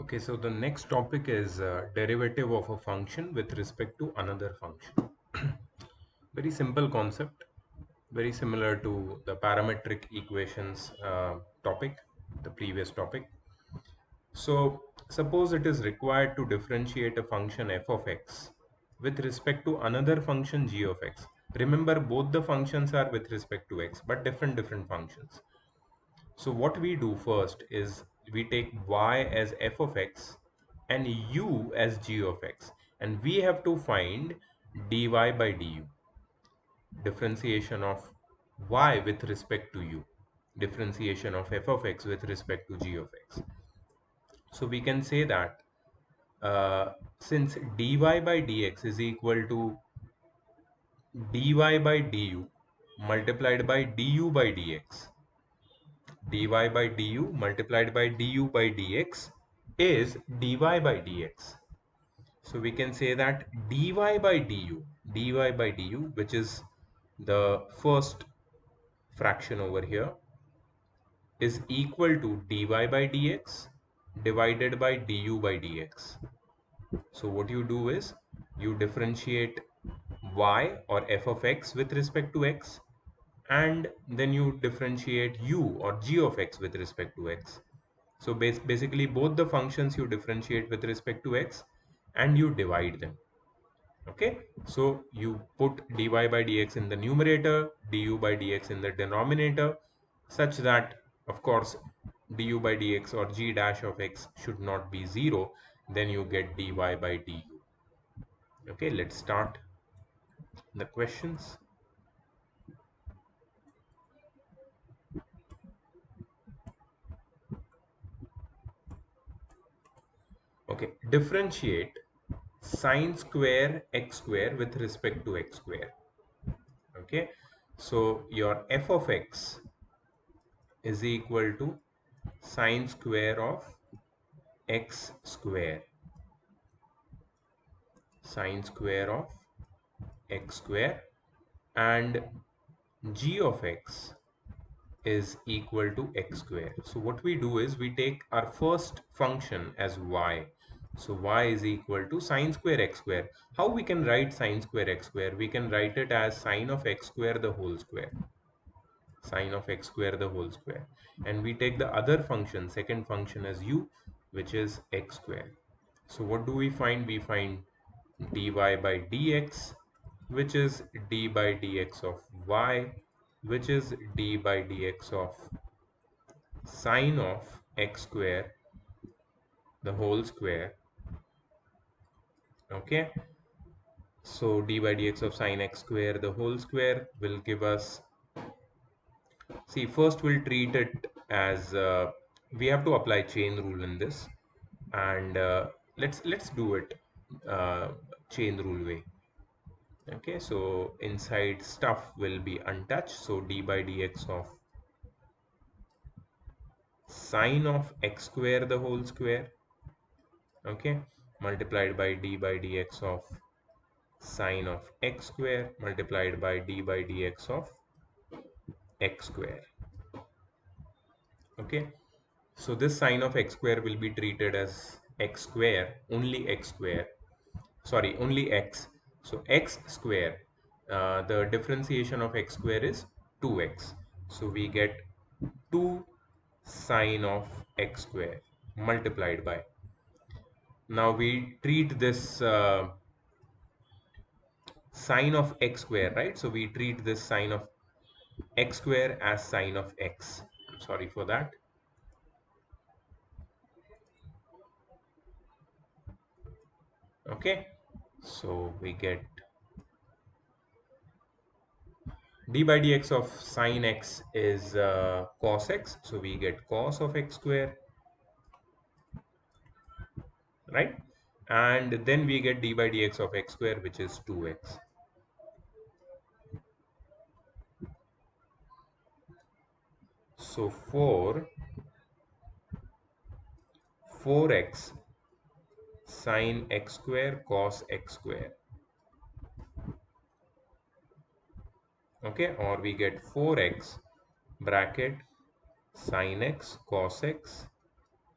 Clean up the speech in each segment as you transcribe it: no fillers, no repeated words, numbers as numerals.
Okay, so the next topic is derivative of a function with respect to another function. Very simple concept, very similar to the parametric equations topic, the previous topic. So suppose it is required to differentiate a function f of x with respect to another function g of x. Remember, both the functions are with respect to x, but different functions. So what we do first is we take y as f of x and u as g of x, and we have to find dy by du, differentiation of y with respect to u, differentiation of f of x with respect to g of x. So we can say that since dy by dx is equal to dy by du multiplied by du by dx, dy by du multiplied by du by dx is dy by dx. So we can say that dy by du, which is the first fraction over here, is equal to dy by dx divided by du by dx. So what you do is you differentiate y or f of x with respect to x, and then you differentiate u or g of x with respect to x. So basically both the functions you differentiate with respect to x and you divide them. Okay, so you put dy by dx in the numerator, du by dx in the denominator, such that of course du by dx or g dash of x should not be 0. Then you get dy by du. Okay, let's start the questions. Okay, differentiate sine square x square with respect to x square. Okay, so your f of x is equal to sine square of x square, sine square of x square, and g of x is equal to x square. So what we do is we take our first function as y. So y is equal to sine square x square. How we can write sine square x square? We can write it as sine of x square the whole square, sine of x square the whole square, and we take the other function, second function, as u, which is x square. So what do we find? We find dy by dx, which is d by dx of y, which is d by dx of sine of x square the whole square. Okay, so d by dx of sine x square the whole square will give us, see, first we'll treat it as we have to apply chain rule in this, and let's do it uh, chain rule way. Okay, so inside stuff will be untouched, so d by dx of sine of x square the whole square, okay, multiplied by d by dx of sine of x square multiplied by d by dx of x square. Okay, so this sine of x square will be treated as x square, only x square, sorry, only x. So x square, the differentiation of x square is 2x. So we get 2 sine of x square multiplied by. Now we treat this sine of x square, right? So we treat this sine of x square as sine of x. I'm sorry for that. Okay, so we get d by dx of sine x is cos x, so we get cos of x square, right? And then we get d by dx of x square, which is 2x. So 4x sine x square cos x square. Okay, or we get 4x bracket sine x cos x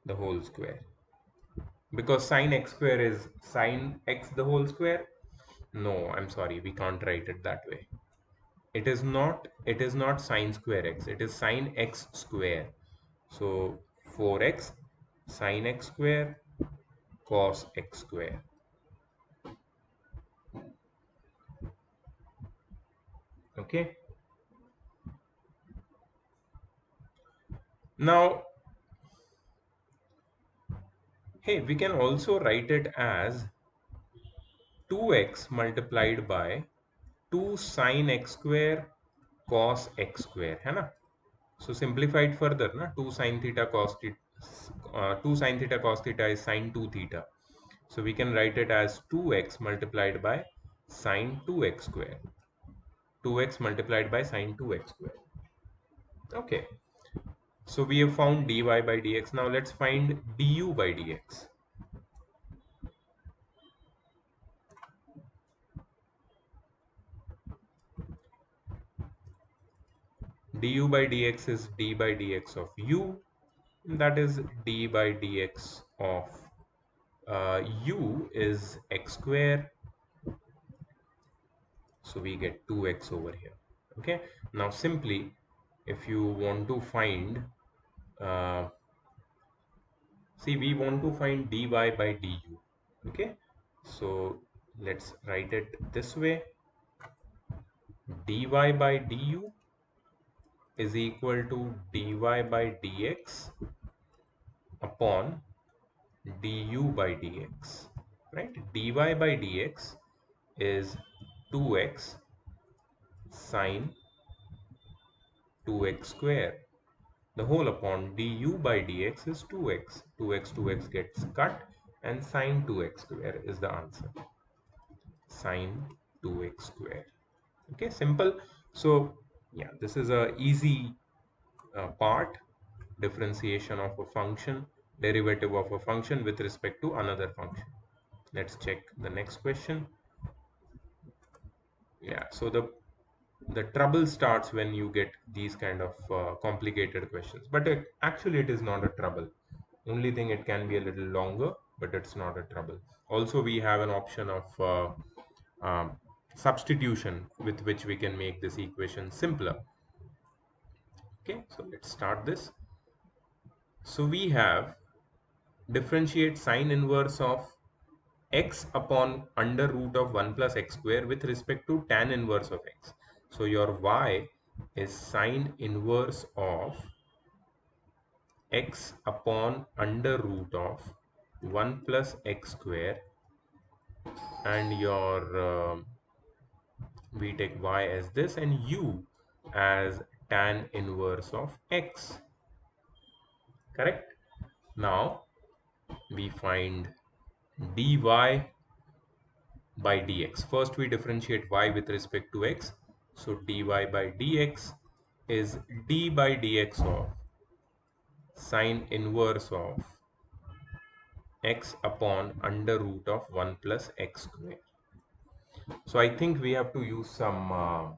the whole square. because sine x square is sine x the whole square. No, I'm sorry, we can't write it that way. It is not sine square x, it is sine x square. So 4x sine x square cos x square. Okay, now hey, we can also write it as 2x multiplied by 2 sine x square cos x square है ना. So simplified further na, 2 sine theta cos theta, 2 sine theta cos theta is sine 2 theta. So we can write it as 2x multiplied by sine 2x square. 2x multiplied by sine 2x square. Okay. So we have found dy by dx. Now let's find du by dx. Du by dx is d by dx of u. That is d by dx of u is x square. So we get 2x over here. Okay. Now simply, if you want to find, see, we want to find dy by du. Okay. So let's write it this way. Dy by du is equal to dy by dx upon du by dx, right? Dy by dx is 2x sine 2x square. The whole upon du by dx is 2x. 2x gets cut and sine 2x square is the answer. Sine 2x square. Okay, simple. So yeah, this is a easy part, differentiation of a function, derivative of a function with respect to another function. Let's check the next question. Yeah, so the trouble starts when you get these kind of complicated questions, but actually it is not a trouble. Only thing, it can be a little longer, but it's not a trouble. Also we have an option of substitution with which we can make this equation simpler. Okay, so let's start this. So we have differentiate sine inverse of x upon under root of 1 plus x square with respect to tan inverse of x. So your y is sine inverse of x upon under root of 1 plus x square, and your we take y as this and u as tan inverse of x. Correct? Now we find dy by dx. First we differentiate y with respect to x. So dy by dx is d by dx of sine inverse of x upon under root of 1 plus x square. So I think we have to use uh,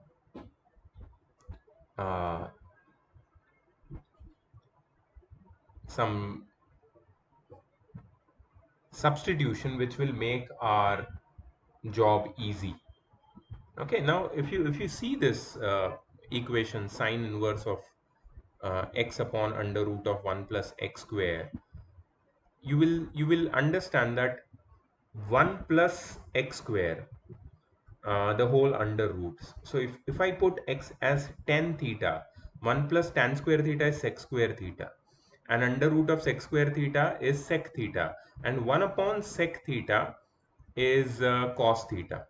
some substitution which will make our job easy. Okay, now if you see this equation, sine inverse of x upon under root of 1 plus x square, you will understand that 1 plus x square, the whole under roots. So if I put x as tan theta, 1 plus tan square theta is sec square theta, and under root of sec square theta is sec theta, and 1 upon sec theta is cos theta,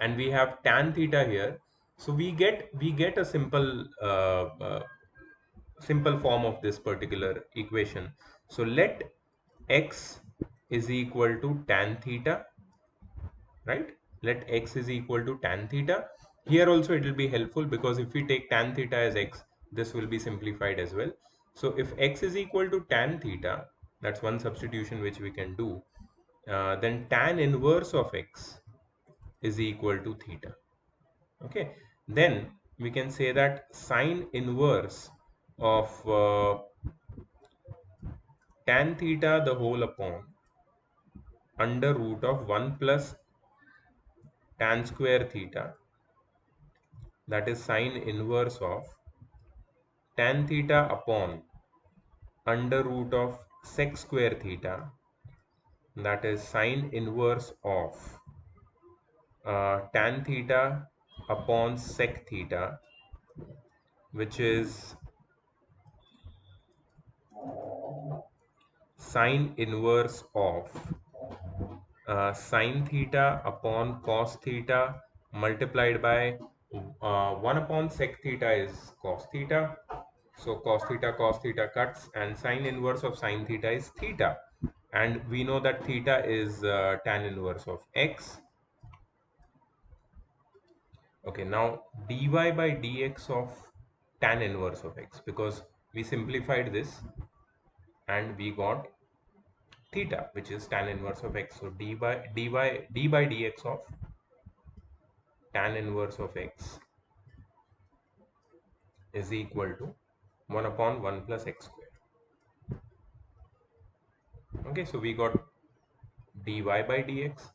and we have tan theta here. So we get a simple form of this particular equation. So let x is equal to tan theta, right? Let x is equal to tan theta. Here also it will be helpful, because if we take tan theta as x, this will be simplified as well. So if x is equal to tan theta, that's one substitution which we can do. Then tan inverse of x is equal to theta. Okay, then we can say that sine inverse of tan theta the whole upon under root of 1 plus tan square theta, that is sine inverse of tan theta upon under root of sec square theta, that is sine inverse of tan theta upon sec theta, which is sine inverse of sine theta upon cos theta multiplied by 1 upon sec theta is cos theta. So cos theta cuts, and sine inverse of sine theta is theta. And we know that theta is tan inverse of x. Okay, now dy by dx of tan inverse of x, because we simplified this and we got theta, which is tan inverse of x. So d by dx of tan inverse of x is equal to 1 upon 1 plus x square. Okay, so we got dy by dx.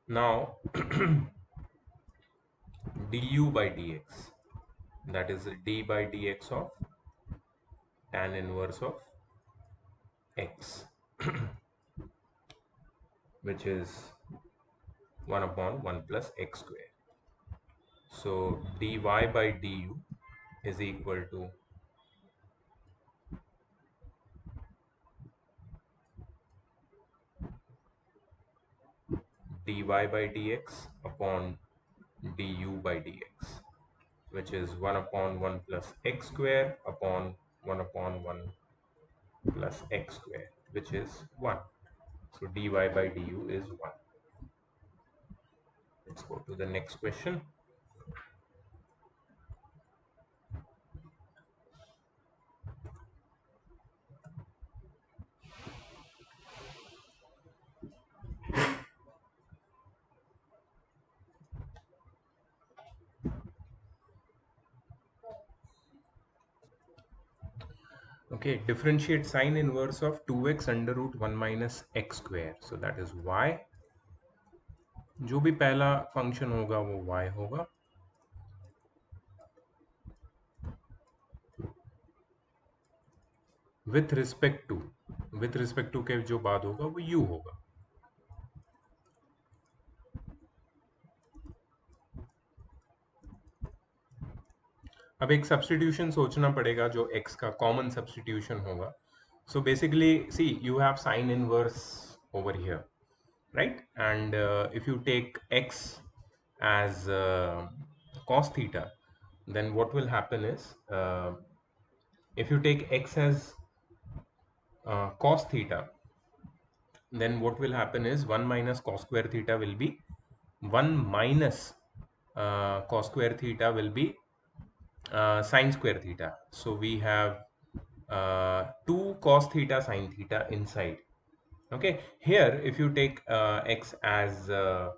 Now du by dx, that is d by dx of tan inverse of x, which is 1 upon 1 plus x square. So dy by du is equal to dy by dx upon du by dx, which is 1 upon 1 plus x square upon 1 upon 1 plus x square, which is 1. So dy by du is 1. Let's go to the next question. Okay, differentiate sine inverse of 2x under root 1 minus x square. So that is y. जो भी पहला function होगा वो y होगा. With respect to के जो बाद होगा वो u होगा. अब एक सब्स्टिट्यूशन सोचना पड़ेगा जो x का कॉमन सब्स्टिट्यूशन होगा. So basically, see, you have sine inverse over here, right? And if you take x as cos theta, then what will happen is, if you take x as cos theta, then what will happen is 1 minus cos square theta will be 1 minus cos square theta will be sine square theta. So we have 2 cos theta sine theta inside. Okay, here if you take x as uh,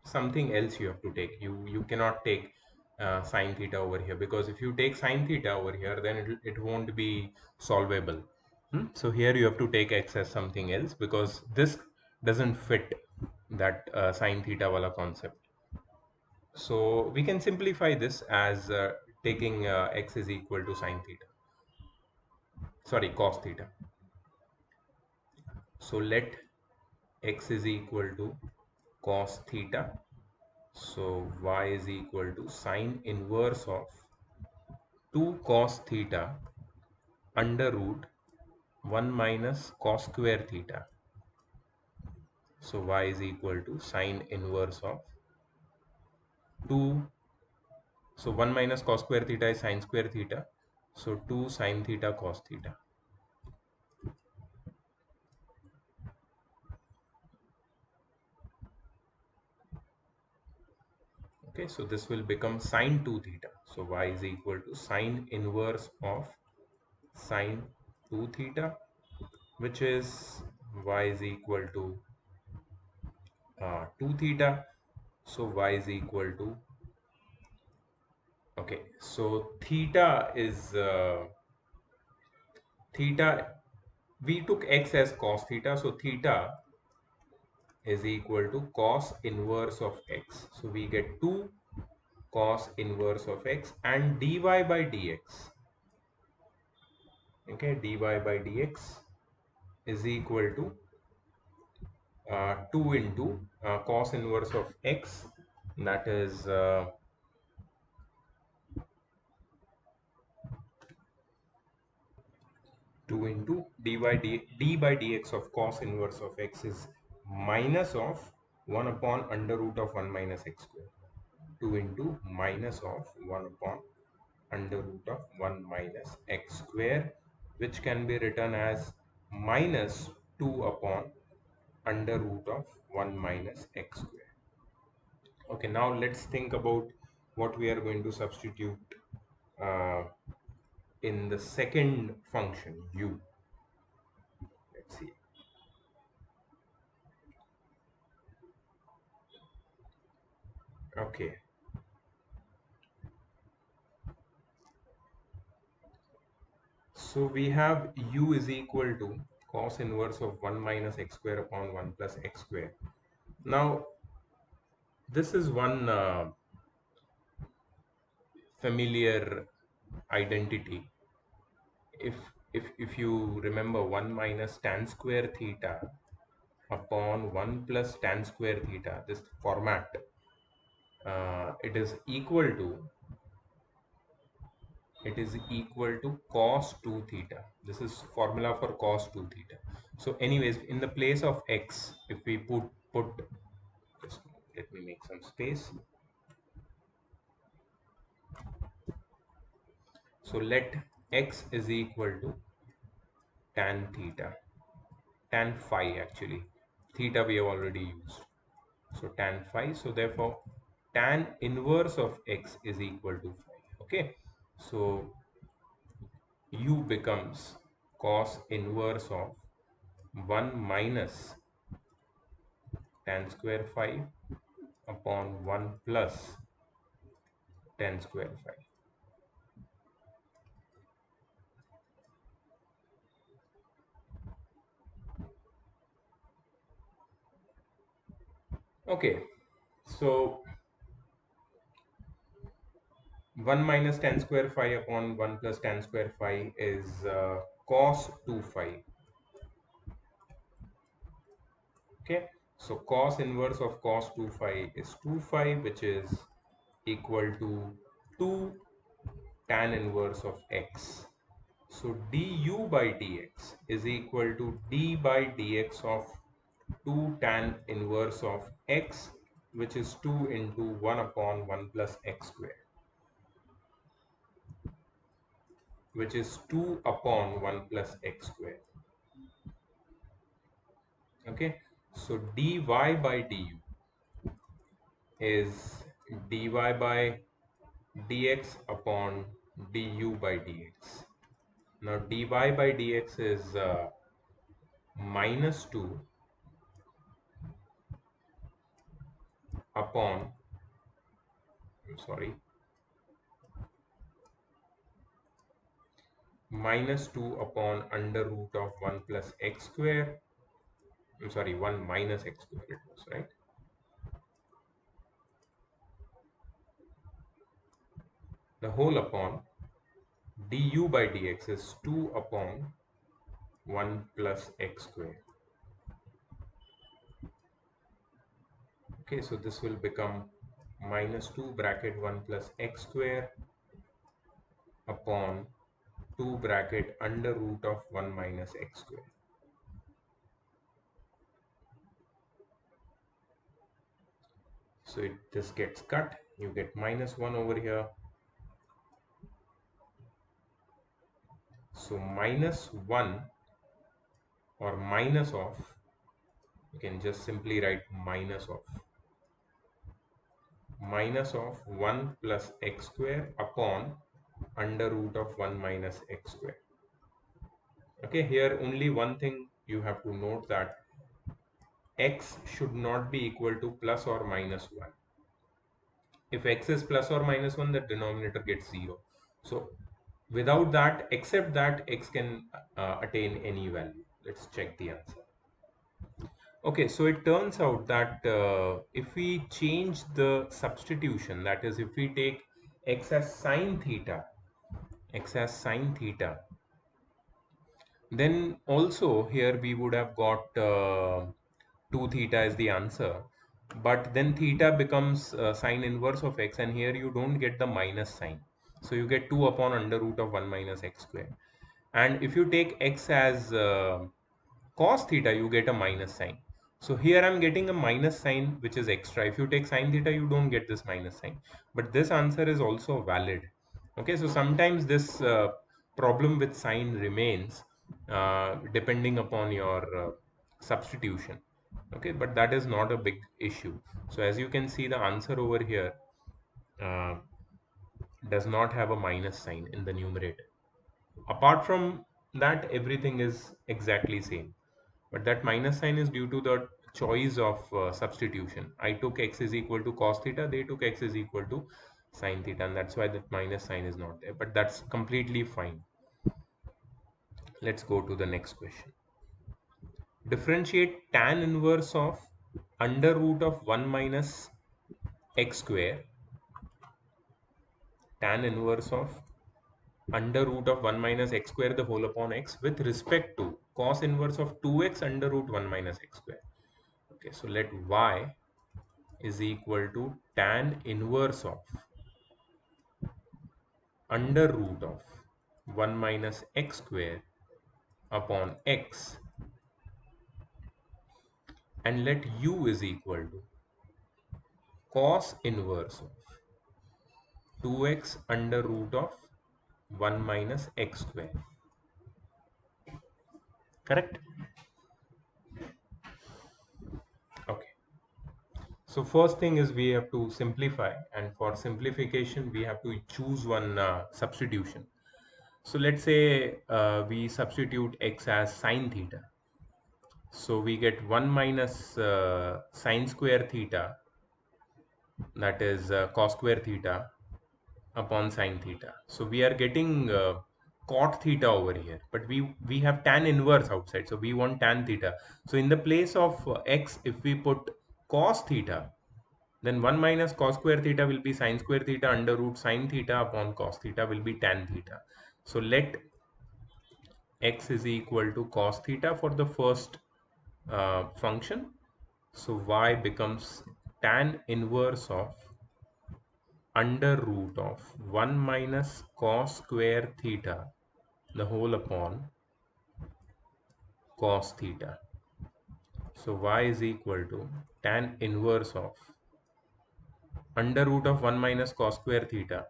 something else, you have to take, you cannot take sine theta over here, because if you take sine theta over here, then it won't be solvable. So here you have to take x as something else, because this doesn't fit that sine theta wala concept. So we can simplify this as taking x is equal to sine theta, sorry, cos theta. So let x is equal to cos theta. So y is equal to sine inverse of 2 cos theta under root 1 minus cos square theta. So y is equal to sine inverse of 2. So 1 minus cos square theta is sine square theta. So 2 sine theta cos theta. Okay, so this will become sine 2 theta. So y is equal to sine inverse of sine 2 theta, which is y is equal to 2 theta. So y is equal to Okay, so theta is theta, we took x as cos theta, so theta is equal to cos inverse of x. So we get 2 cos inverse of x, and dy by dx, okay, dy by dx is equal to 2 into cos inverse of x, that is 2 into d by dx of cos inverse of x is minus of 1 upon under root of 1 minus x square. 2 into minus of 1 upon under root of 1 minus x square, which can be written as minus 2 upon under root of 1 minus x square. Okay, now let's think about what we are going to substitute uh, in the second function u. Let's see. Okay, so we have u is equal to cos inverse of 1 minus x square upon 1 plus x square. Now, this is one familiar identity. If if you remember, 1 minus tan square theta upon 1 plus tan square theta, this format, it is equal to cos 2 theta. This is formula for cos 2 theta. So anyways, in the place of x, if we put just let me make some space. So let x is equal to tan theta, tan phi actually. Theta we have already used. So tan phi. So therefore, tan inverse of x is equal to phi. Okay. So u becomes cos inverse of 1 minus tan square phi upon 1 plus tan square phi. Okay. So 1 minus tan square phi upon 1 plus tan square phi is cos 2 phi. Okay, so cos inverse of cos 2 phi is 2 phi, which is equal to 2 tan inverse of x. So du by dx is equal to d by dx of 2 tan inverse of x, which is 2 into 1 upon 1 plus x square, which is 2 upon 1 plus x square. Okay, so dy by du is dy by dx upon du by dx. Now dy by dx is minus 2 upon, I'm sorry, minus 2 upon under root of 1 plus x square. I'm sorry, 1 minus x square it was, right? The whole upon du by dx is 2 upon 1 plus x square. Okay, so this will become minus 2 bracket 1 plus x square upon 2 bracket under root of 1 minus x square. So this gets cut, you get minus 1 over here. So minus 1 or minus of, you can just simply write minus of 1 plus x square upon under root of 1 minus x square. Okay, here only one thing you have to note, that x should not be equal to plus or minus 1. If x is plus or minus 1, the denominator gets 0. So without that, except that, x can attain any value. Let's check the answer. Okay, so it turns out that if we change the substitution, that is, if we take x as sine theta, x as sine theta, then also here we would have got 2 theta is the answer. But then theta becomes sine inverse of x, and here you don't get the minus sign. So you get 2 upon under root of 1 minus x square. And if you take x as cos theta, you get a minus sign. So here I'm getting a minus sign which is extra. If you take sine theta, you don't get this minus sign. But this answer is also valid. Okay, so sometimes this problem with sign remains depending upon your substitution. Okay, but that is not a big issue. So as you can see, the answer over here uh, does not have a minus sign in the numerator. Apart from that, everything is exactly same. But that minus sign is due to the choice of substitution. I took x is equal to cos theta, they took x is equal to sine theta, and that's why that minus sign is not there. But that's completely fine. Let's go to the next question. Differentiate tan inverse of under root of 1 minus x square, tan inverse of under root of 1 minus x square the whole upon x with respect to cos inverse of 2x under root 1 minus x square. Okay, so let y is equal to tan inverse of under root of 1 minus x square upon x, and let u is equal to cos inverse of 2x under root of 1 minus x square. Correct? Okay. So first thing is we have to simplify, and for simplification we have to choose one substitution. So let's say we substitute x as sine theta. So we get 1 minus sine square theta, that is cos square theta upon sine theta. So we are getting cot theta over here, but we have tan inverse outside, so we want tan theta. So in the place of x, if we put cos theta, then 1 minus cos square theta will be sine square theta under root sine theta upon cos theta will be tan theta. So let x is equal to cos theta for the first function. So y becomes tan inverse of under root of 1 minus cos square theta the whole upon cos theta. So y is equal to tan inverse of under root of 1 minus cos square theta,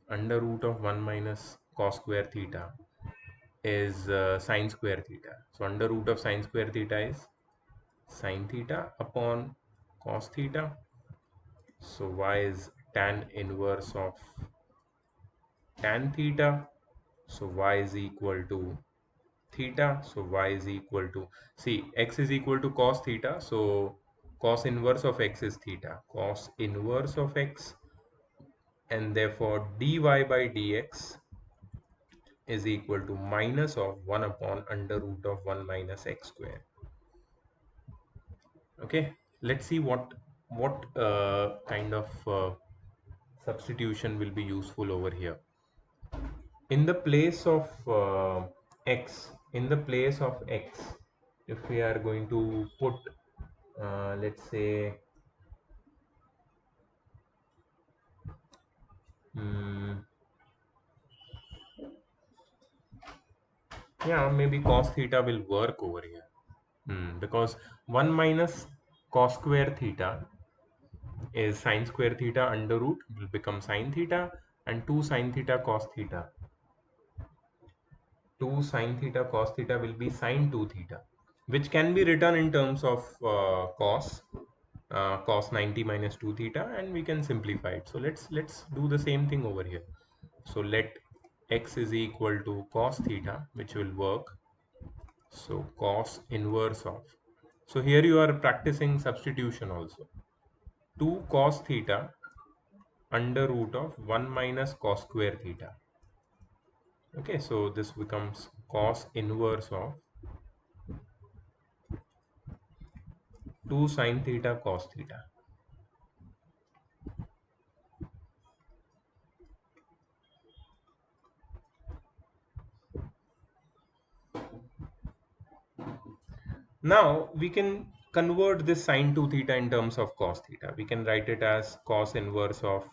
under root of 1 minus cos square theta is sine square theta. So under root of sine square theta is sine theta upon cos theta. So y is tan inverse of tan theta. So y is equal to theta. So y is equal to, see, x is equal to cos theta. So cos inverse of x is theta. Cos inverse of x, and therefore dy by dx is equal to minus of 1 upon under root of 1 minus x square. Okay, let's see what kind of substitution will be useful over here. In the place of x, in the place of x, if we are going to put let's say mm, yeah, maybe cos theta will work over here, because 1 minus cos square theta is sine square theta under root will become sine theta, and 2 sine theta cos theta, 2 sine theta cos theta will be sine 2 theta, which can be written in terms of cos 90 minus 2 theta, and we can simplify it. So let's do the same thing over here. So let x is equal to cos theta, which will work. So cos inverse of, so here you are practicing substitution also. 2 cos theta under root of 1 minus cos square theta. Okay, so this becomes cos inverse of 2 sin theta cos theta. Now we can convert this sine 2 theta in terms of cos theta. We can write it as cos inverse of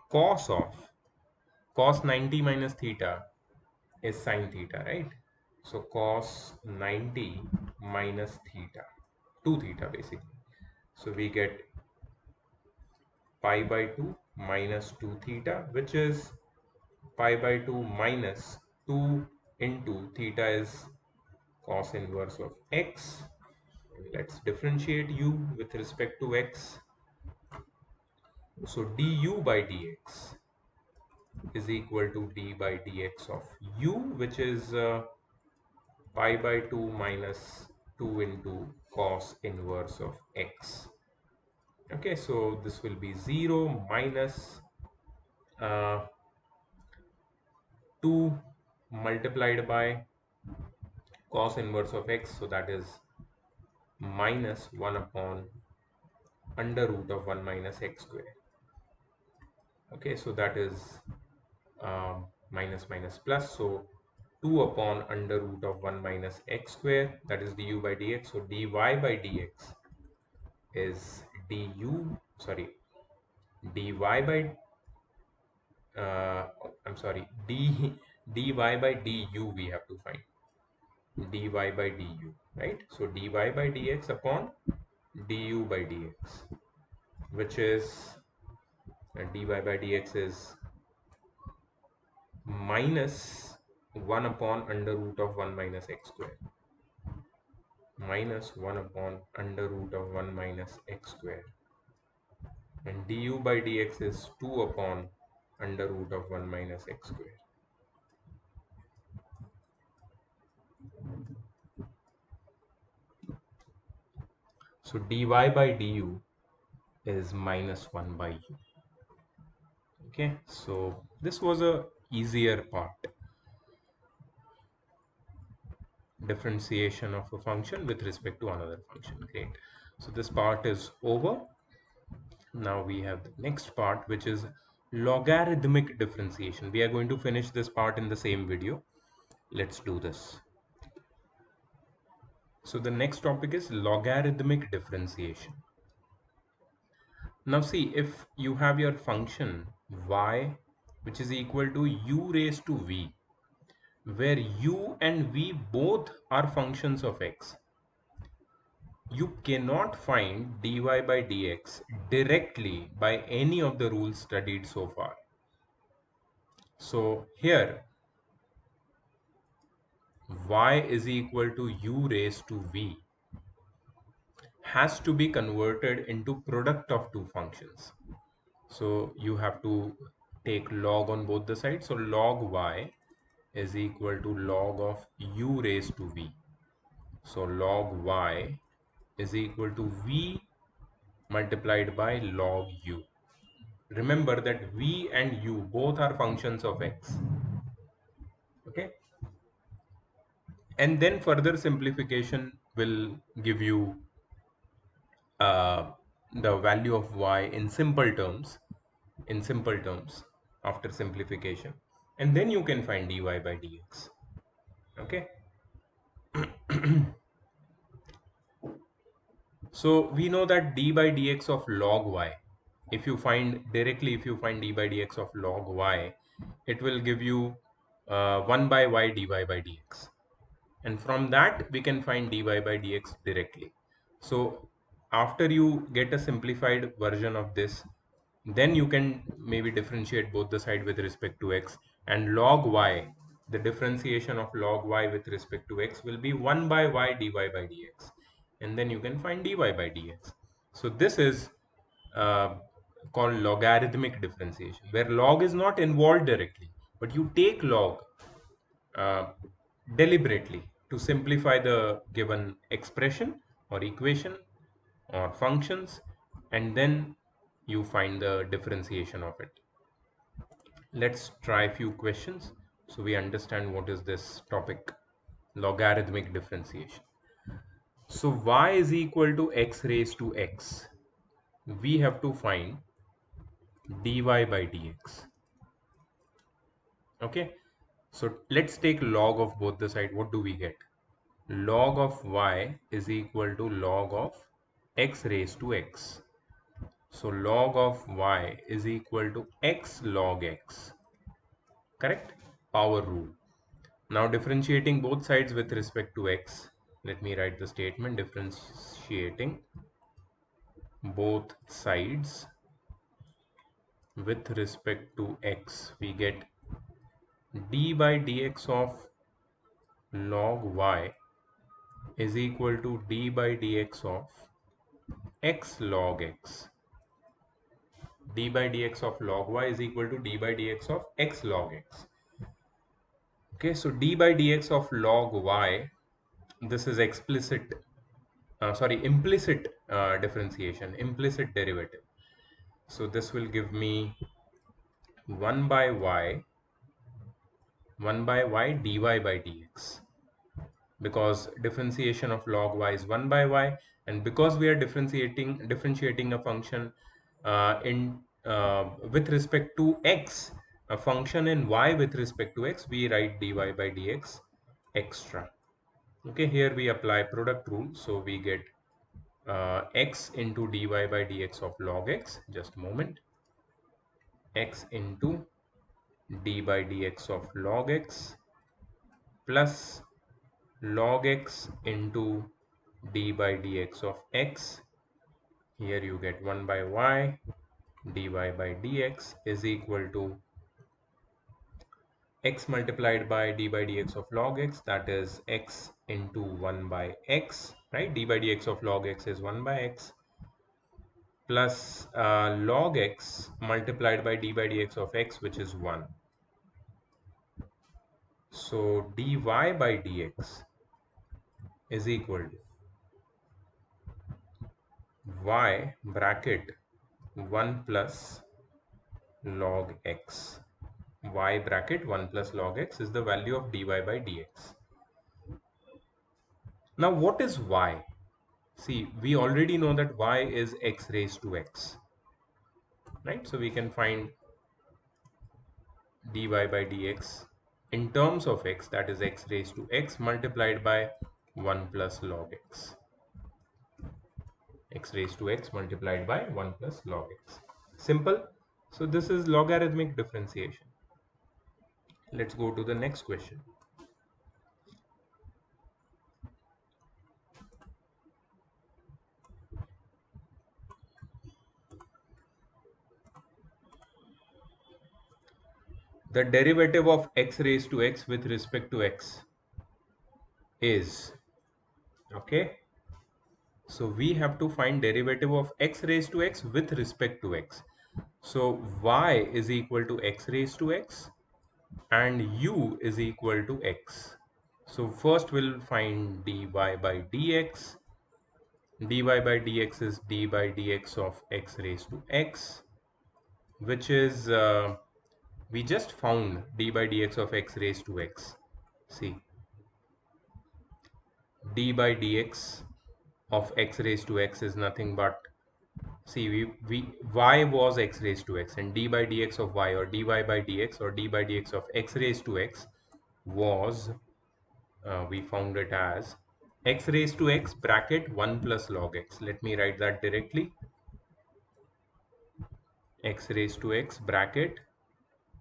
cos 90 minus theta is sine theta, right? So cos 90 minus theta, 2 theta basically. So we get pi by 2 minus 2 theta, which is pi by 2 minus 2 into theta is cos inverse of x. Let's differentiate u with respect to x. So du by dx is equal to d by dx of u, which is pi by 2 minus 2 into cos inverse of x. Okay, so this will be 0 minus uh, 2 multiplied by cos inverse of x, so that is minus 1 upon under root of 1 minus x square. Okay, so that is minus minus plus, so 2 upon under root of 1 minus x square, that is du by dx. So dy by dx is dy by I'm sorry, dy by du we have to find dy by du, right? So dy by dx upon du by dx, which is dy by dx is minus 1 upon under root of 1 minus x square, minus 1 upon under root of 1 minus x square, and du by dx is 2 upon under root of 1 minus x square. So dy by du is minus 1 by u. Okay, so this was a easier part, differentiation of a function with respect to another function. Great. So this part is over. Now we have the next part, which is logarithmic differentiation. We are going to finish this part in the same video. Let's do this. So the next topic is logarithmic differentiation. Now see, if you have your function y, which is equal to u raised to v, where u and v both are functions of x, you cannot find dy by dx directly by any of the rules studied so far. So here y is equal to u raised to v has to be converted into product of two functions. So you have to take log on both the sides. So log y is equal to log of u raised to v. So log y is equal to v multiplied by log u. Remember that v and u both are functions of x. Okay. And then further simplification will give you uh, the value of y in simple terms after simplification, and then you can find dy by dx. Okay. So we know that d by dx of log y, if you find d by dx of log y, it will give you 1 by y dy by dx, and from that we can find dy by dx directly. So after you get a simplified version of this, then you can maybe differentiate both the side with respect to x, and log y, the differentiation of log y with respect to x will be 1 by y dy by dx, and then you can find dy by dx. So this is uh, called logarithmic differentiation, where log is not involved directly, but you take log uh, deliberately to simplify the given expression or equation or functions, and then you find the differentiation of it. Let's try a few questions so we understand what is this topic, logarithmic differentiation. So y is equal to x raised to x. We have to find dy by dx. Okay, so let's take log of both the side. What do we get? Log of y is equal to log of x raised to x. So log of y is equal to x log x. Correct? Power rule. Now differentiating both sides with respect to x. Let me write the statement. Differentiating both sides with respect to x. We get d by dx of log y is equal to d by dx of x log x. D by dx of log y is equal to d by dx of x log x. Okay, so d by dx of log y, this is implicit differentiation, implicit derivative. So this will give me 1 by y, 1 by y dy by dx, because differentiation of log y is 1 by y, and because we are differentiating a function in with respect to x, a function in y with respect to x, we write dy by dx extra. Okay, here we apply product rule, so we get x into dy by dx of log x, just a moment, x into d by dx of log x plus log x into d by dx of x. Here you get 1 by y dy by dx is equal to x multiplied by d by dx of log x, that is x into 1 by x, right? D by dx of log x is 1 by x plus log x multiplied by d by dx of x, which is 1. So dy by dx is equal to y bracket 1 plus log x. Y bracket 1 plus log x is the value of dy by dx. Now what is y? See, we already know that y is x raised to x, right? So we can find dy by dx in terms of x, that is x raised to x multiplied by 1 plus log x. X raised to x multiplied by 1 plus log x. Simple. So this is logarithmic differentiation. Let's go to the next question. The derivative of x raised to x with respect to x is, okay, so we have to find derivative of x raised to x with respect to x. So y is equal to x raised to x and u is equal to x. So first we'll find dy by dx. Dy by dx is d by dx of x raised to x, which is we just found d by dx of x raised to x. See, d by dx of x raised to x is nothing but, see, y was x raised to x, and d by dx of y, or dy by dx, or d by dx of x raised to x was, we found it as x raised to x bracket 1 plus log x. Let me write that directly. X raised to x bracket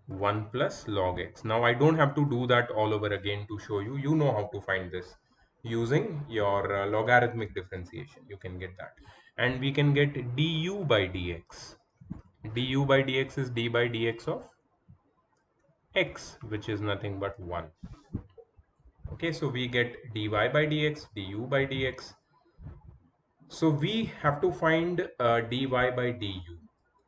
1 plus log x. Now I don't have to do that all over again to show you. You know how to find this using your logarithmic differentiation. You can get that. And we can get du by dx. Du by dx is d by dx of x, which is nothing but 1. Okay, so we get dy by dx, du by dx. So we have to find dy by du,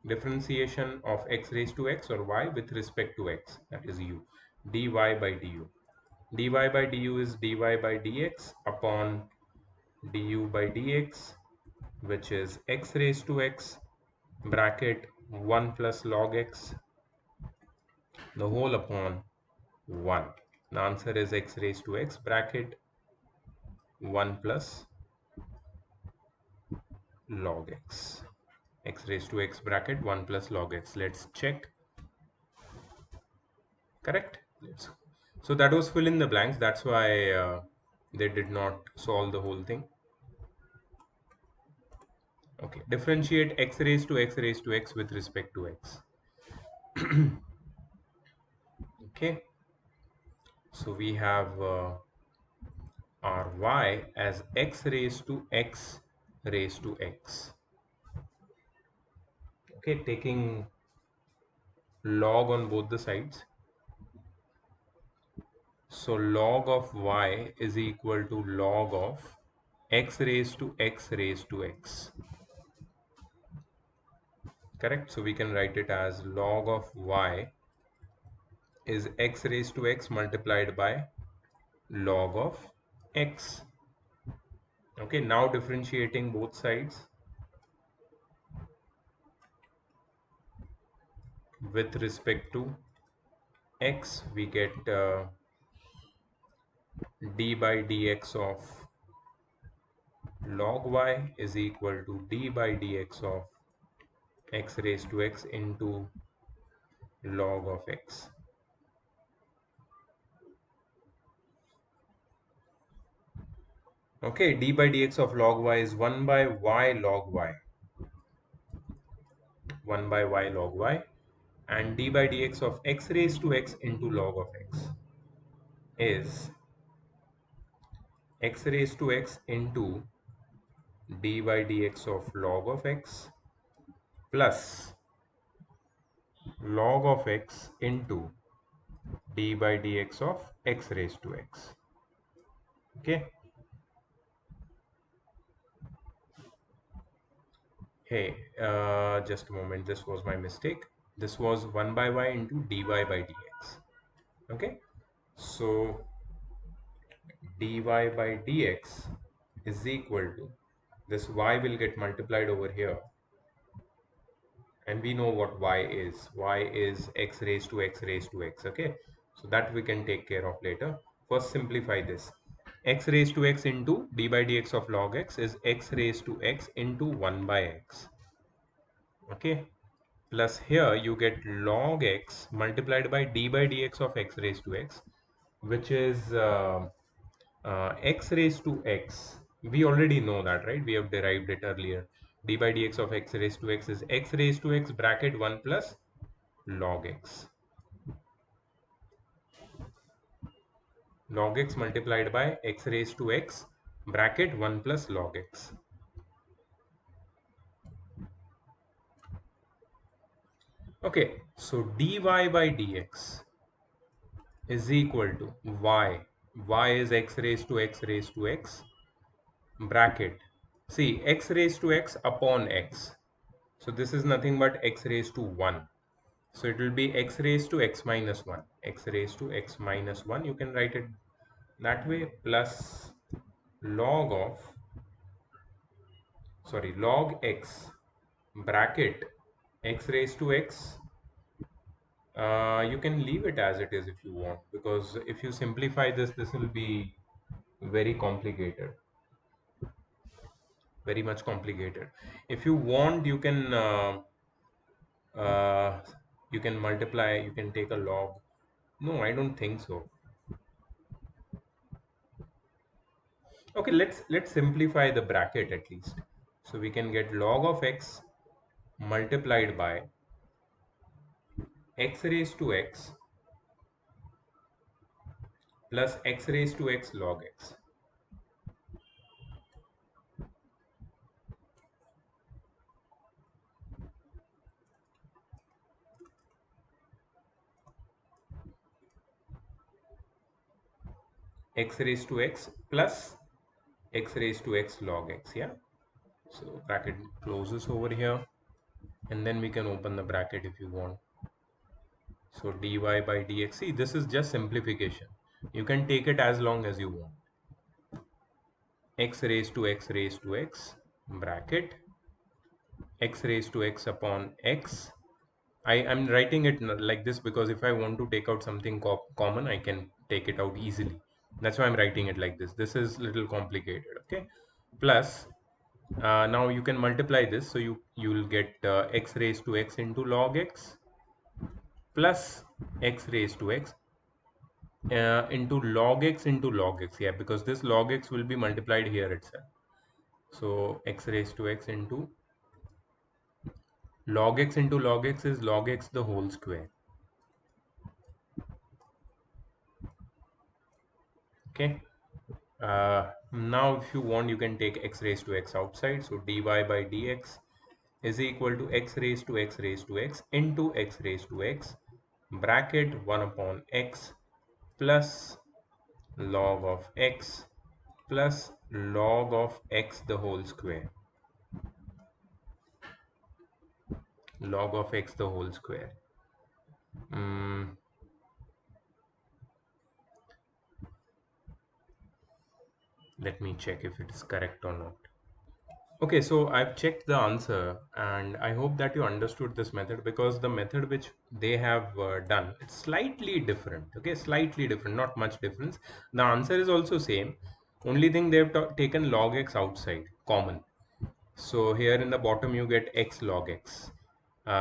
differentiation of x raised to x or y with respect to x, that is u, dy by du. Dy by du is dy by dx upon du by dx, which is x raised to x bracket 1 plus log x, the whole upon 1. The answer is x raised to x bracket 1 plus log x. X raised to x bracket 1 plus log x. Let's check. Correct? So that was fill in the blanks. That's why they did not solve the whole thing. Okay. Differentiate x raised to x raised to x with respect to x. Okay. So we have our y as x raised to x raised to x. Okay. Taking log on both the sides. So log of y is equal to log of x raised to x raised to x. Correct? So we can write it as log of y is x raised to x multiplied by log of x. Okay, now differentiating both sides with respect to x, we get d by dx of log y is equal to d by dx of x raised to x into log of x. Okay, d by dx of log y is 1 by y log y. 1 by y log y, and d by dx of x raised to x into log of x is x raised to x into d by dx of log of x plus log of x into d by dx of x raised to x. Okay. Hey, just a moment. This was my mistake. This was 1 by y into dy by dx. Okay. So dy by dx is equal to this y will get multiplied over here, and we know what y is. Y is x raised to x raised to x. Okay, so that we can take care of later. First simplify this. X raised to x into d by dx of log x is x raised to x into 1 by x. Okay, plus here you get log x multiplied by d by dx of x raised to x, which is x raised to x. We already know that, right? We have derived it earlier. D by dx of x raised to x is x raised to x bracket 1 plus log x. Log x multiplied by x raised to x bracket 1 plus log x. Okay, so dy by dx is equal to y. Y is x raised to x raised to x bracket. See, x raised to x upon x. So this is nothing but x raised to 1. So it will be x raised to x minus 1. X raised to x minus 1. You can write it that way, plus log of, log x bracket x raised to x. You can leave it as it is if you want, because if you simplify this, this will be very complicated, very much complicated. If you want, uh, you can multiply, you can take a log. No, I don't think so. Okay, let's simplify the bracket at least. So we can get log of x multiplied by x raised to x plus x raised to x log x. X raised to x plus x raised to x log x. Yeah. So bracket closes over here, and then we can open the bracket if you want. So dy by dx. See, this is just simplification. You can take it as long as you want. X raised to x raised to x bracket x raised to x upon x. I'm writing it like this because if I want to take out something common, I can take it out easily. That's why I'm writing it like this. This is little complicated, okay? Plus, now you can multiply this, so you'll get x raised to x into log x plus x raised to x into log x. Yeah, because this log x will be multiplied here itself. So x raised to x into log x is log x the whole square. Okay. Now if you want, you can take x raised to x outside. So dy by dx is equal to x raised to x raised to x into x raised to x bracket 1 upon x plus log of x plus log of x the whole square. Log of x the whole square. Mm, let me check if it is correct or not. Okay, so I've checked the answer and I hope that you understood this method, because the method which they have done, it's slightly different. Okay, slightly different, not much difference. The answer is also same. Only thing they've taken log x outside, common. So here in the bottom you get x log x.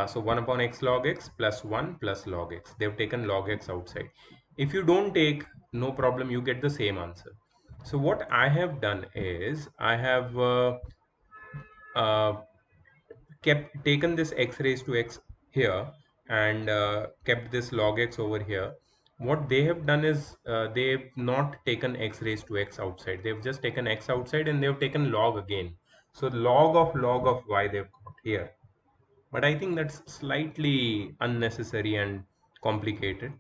So 1 upon x log x plus 1 plus log x. They've taken log x outside. If you don't take, no problem, you get the same answer. So what I have done is I have uh, kept taken this x raised to x here and kept this log x over here. What they have done is they've not taken x raised to x outside. They've just taken x outside and they've taken log again. So log of y they've got here. But I think that's slightly unnecessary and complicated.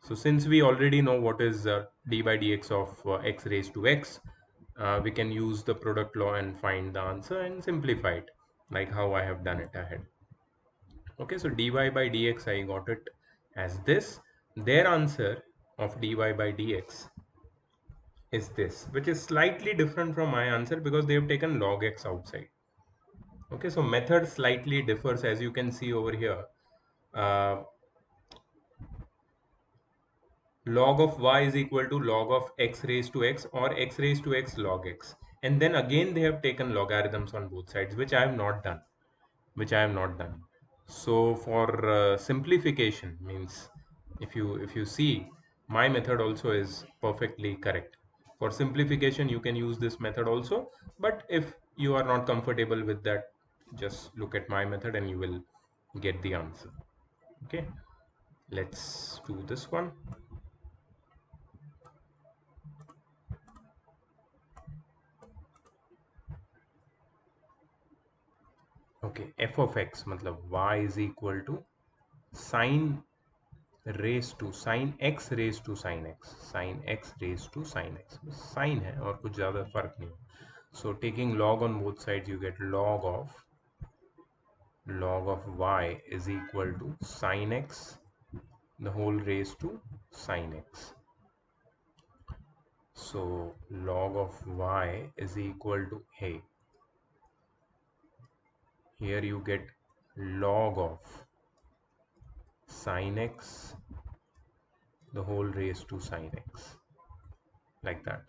So since we already know what is d by dx of x raised to x, we can use the product law and find the answer and simplify it like how I have done it ahead. Okay, so dy by dx I got it as this. Their answer of dy by dx is this, which is slightly different from my answer because they have taken log x outside. Okay, so method slightly differs, as you can see over here. Uh, log of y is equal to log of x raised to x or x raised to x log x. And then again they have taken logarithms on both sides, which I have not done. So for simplification, means if you see, my method also is perfectly correct. For simplification you can use this method also, but if you are not comfortable with that, just look at my method and you will get the answer. Okay, let's do this one. Okay, f of x matlab y is equal to sine raised to sin x raised to sin x, sin x raised to sin x. Sin है और कुछ ज़्यादा फर्क नहीं. So taking log on both sides, you get log of y is equal to sin x the whole raised to sin x. So log of y is equal to, hey, here you get log of sin x the whole raised to sin x, like that.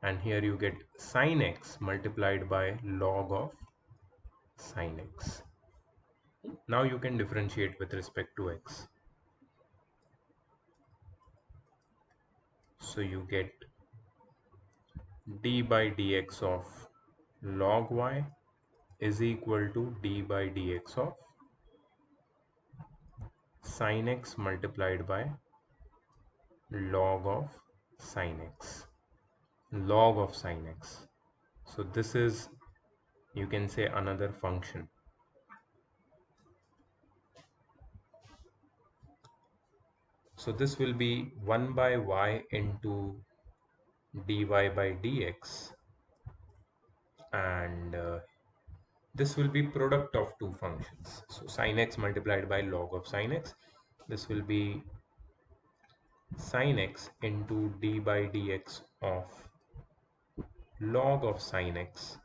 And here you get sin x multiplied by log of sin x. Now you can differentiate with respect to x. So you get d by dx of log y is equal to d by dx of sin x multiplied by log of sin x. Log of sin x. So this is, you can say, another function. So this will be 1 by y into dy by dx, and this will be product of two functions. So sin x multiplied by log of sin x. This will be sin x into d by dx of log of sin x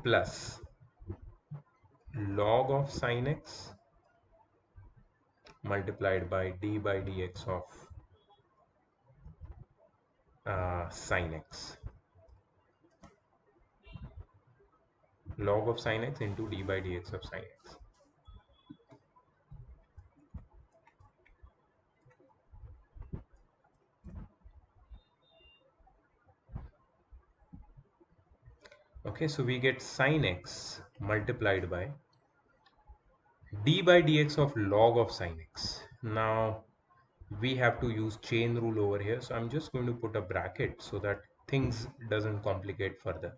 plus log of sin x multiplied by dx of sin x. Log of sin x into dx of sin x. Okay, so we get sin x multiplied by dx of log of sin x. Now we have to use chain rule over here, so I'm just going to put a bracket so that things doesn't complicate further.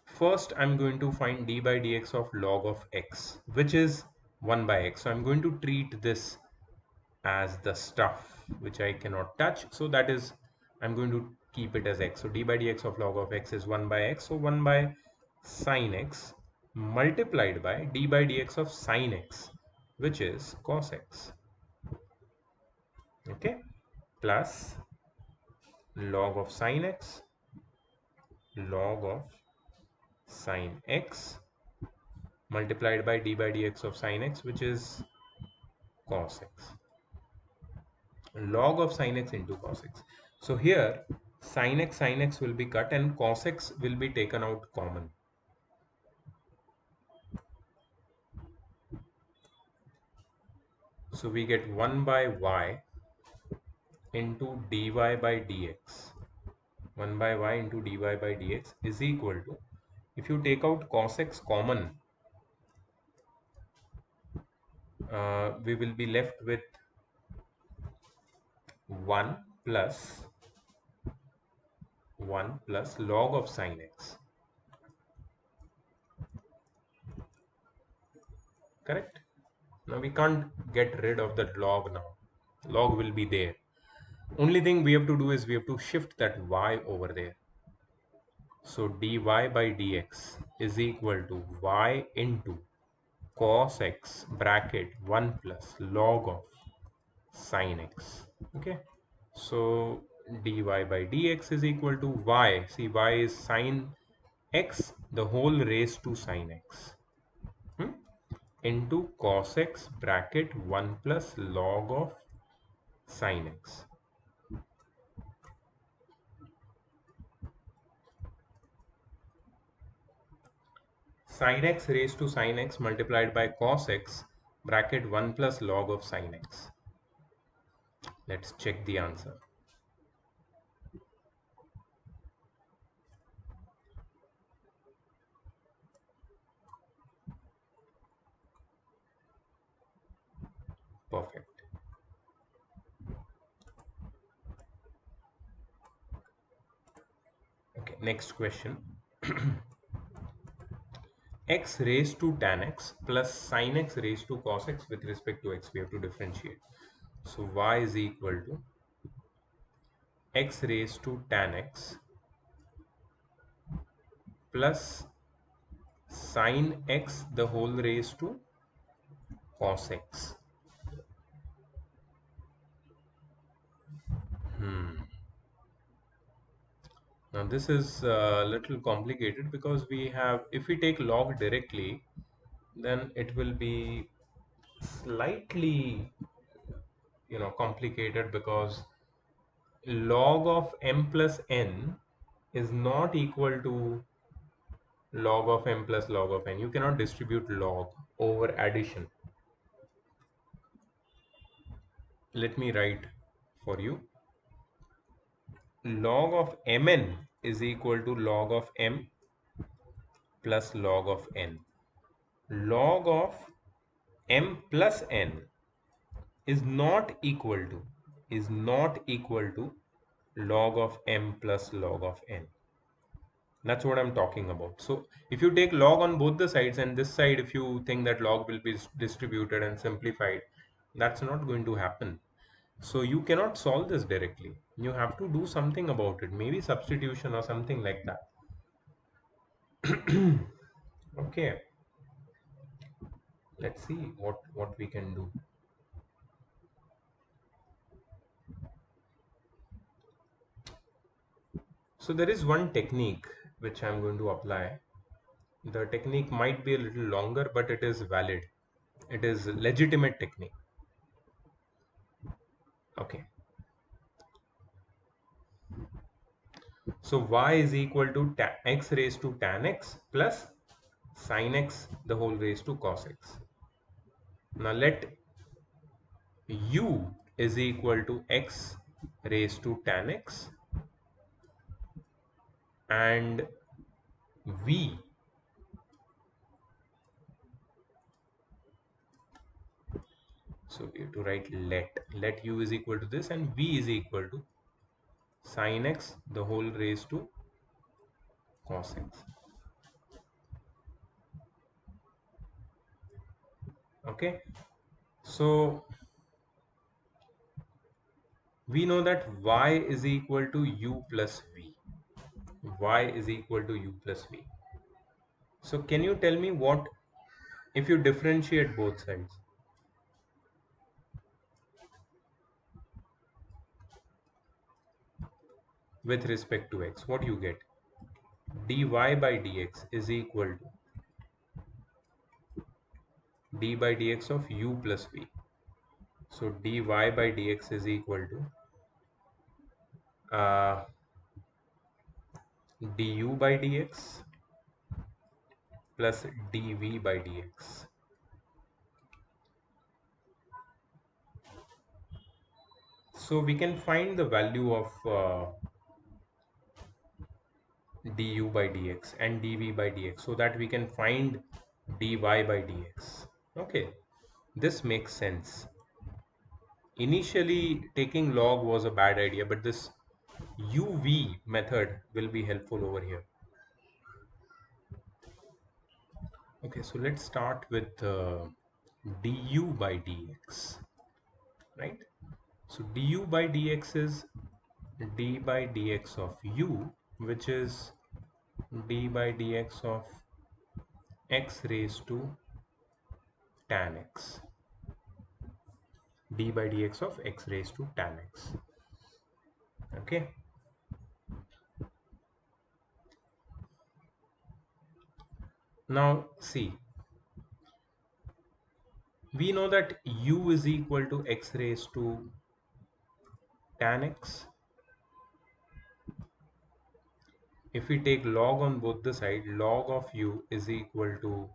First I'm going to find dx of log of x, which is 1 by x. So I'm going to treat this as the stuff which I cannot touch, so that is, I'm going to keep it as x. So dx of log of x is 1 by x, so 1 by sin x multiplied by dx of sin x, which is cos x, okay, plus log of sin x, log of sin x multiplied by dx of sin x, which is cos x. Log of sin x into cos x. So here sin x will be cut and cos x will be taken out common. So we get 1 by y into dy by dx. 1 by y into dy by dx is equal to, if you take out cos x common, we will be left with 1 plus 1 plus log of sin x. Correct? Now we can't get rid of that log now. Log will be there. Only thing we have to do is we have to shift that y over there. So dy by dx is equal to y into cos x bracket 1 plus log of sin x. Okay. So dy by dx is equal to y. See, y is sin x the whole raised to sin x. Into cos x bracket 1 plus log of sin x. Sin x raised to sin x multiplied by cos x bracket 1 plus log of sin x. Let's check the answer. Perfect. Okay, next question. X raised to tan x plus sin x raised to cos x with respect to x. We have to differentiate. So y is equal to x raised to tan x plus sin x the whole raised to cos x. Now this is a little complicated because we have, if we take log directly, then it will be slightly, complicated, because log of m plus n is not equal to log of m plus log of n. You cannot distribute log over addition. Let me write for you. Log of mn is equal to log of m plus log of n. Log of m plus n is not equal to log of m plus log of n. That's what I'm talking about. So if you take log on both the sides, and this side, if you think that log will be distributed and simplified, that's not going to happen. So you cannot solve this directly. You have to do something about it, maybe substitution or something like that. Okay, let's see what we can do. So there is one technique which I'm going to apply. The technique might be a little longer, but it is valid. It is legitimate technique. Okay. So y is equal to x raised to tan x plus sin x the whole raised to cos x. Now let u is equal to x raised to tan x and v, so we have to write let u is equal to this and v is equal to sin x the whole raised to cos x. Okay, so we know that y is equal to u plus v. Y is equal to u plus v. So can you tell me what if you differentiate both sides with respect to x, what you get? Dy by dx is equal to d by dx of u plus v. So dy by dx is equal to du by dx plus dv by dx. So we can find the value of du by dx and dv by dx so that we can find dy by dx. Okay, this makes sense. Initially, taking log was a bad idea, but this UV method will be helpful over here. Okay, so let's start with du by dx, right? So du by dx is d by dx of u, which is d by dx of x raised to tan x. D by dx of x raised to tan x. Okay. Now see, we know that u is equal to x raised to tan x. If we take log on both the side, log of u is equal to,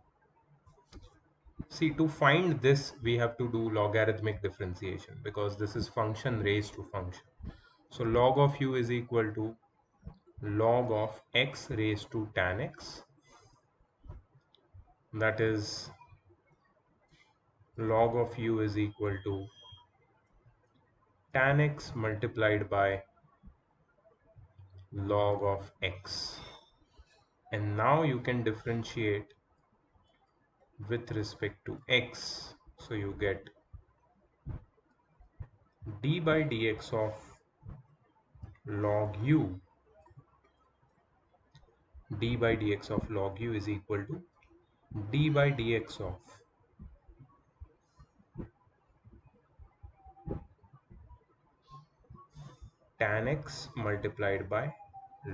see, to find this we have to do logarithmic differentiation because this is function raised to function. So log of u is equal to log of x raised to tan x, that is log of u is equal to tan x multiplied by log of x. And now you can differentiate with respect to x, so you get d by dx of log u, d by dx of log u is equal to d by dx of tan x multiplied by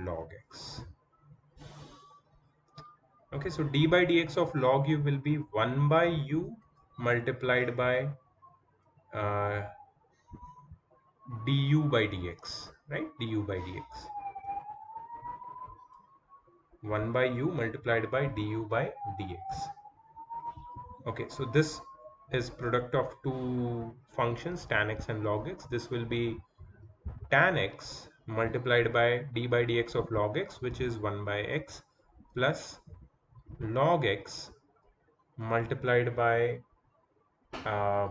log x. Okay, so d by dx of log u will be 1 by u multiplied by uh, du by dx, right? Du by dx. 1 by u multiplied by du by dx. Okay, so this is product of two functions, tan x and log x. This will be tan x multiplied by d by dx of log x, which is 1 by x, plus log x multiplied by uh,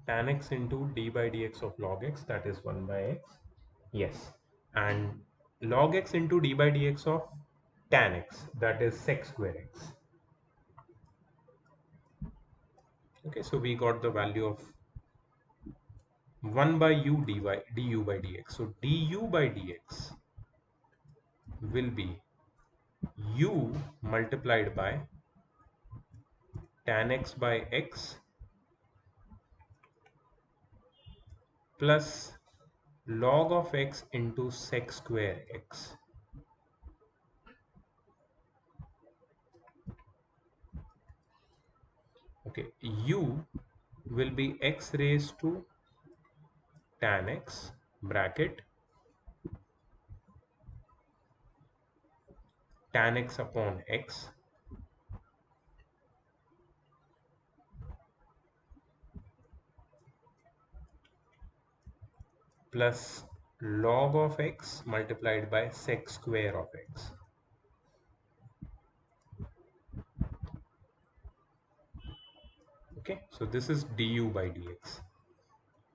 tan x into d by dx of log x, that is 1 by x. Yes, and log x into d by dx of tan x, that is sec square x. Okay, so we got the value of 1 by u du by dx. So du by dx will be u multiplied by tan x by x plus log of x into sec square x. Okay, u will be x raised to tan x bracket tan x upon x plus log of x multiplied by sec square of x. Okay, so this is du by dx.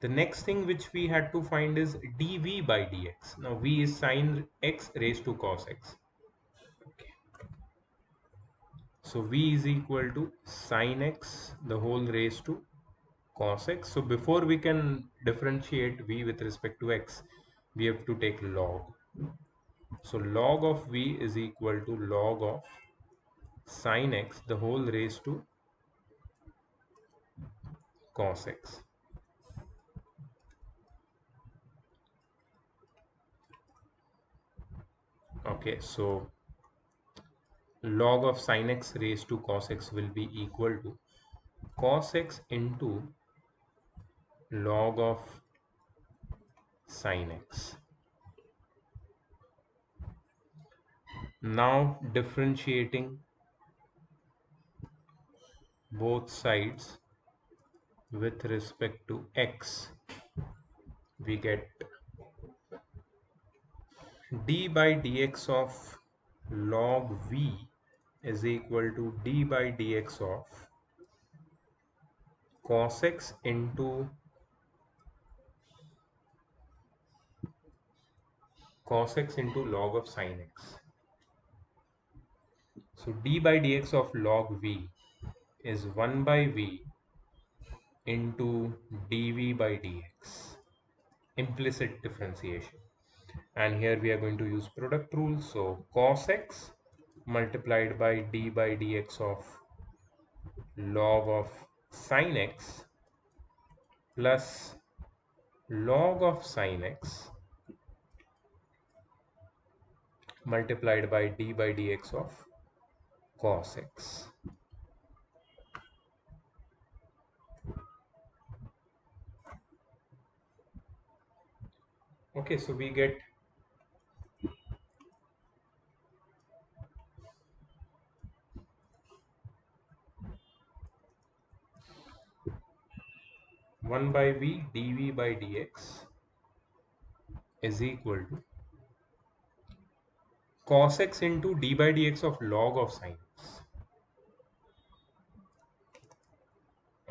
The next thing which we had to find is dv by dx. Now v is sine x raised to cos x. Okay. So v is equal to sine x the whole raised to cos x. So before we can differentiate v with respect to x, we have to take log. So log of v is equal to log of sine x the whole raised to cos x. Okay, so log of sine x raised to cos x will be equal to cos x into log of sine x. Now differentiating both sides with respect to x, we get d by dx of log v is equal to d by dx of cos x into log of sine x. So d by dx of log v is 1 by v into dv by dx, implicit differentiation. And here we are going to use product rule. So cos x multiplied by d by dx of log of sine x plus log of sine x multiplied by d by dx of cos x. Okay, so we get 1 by v dv by dx is equal to cos x into d by dx of log of sine x.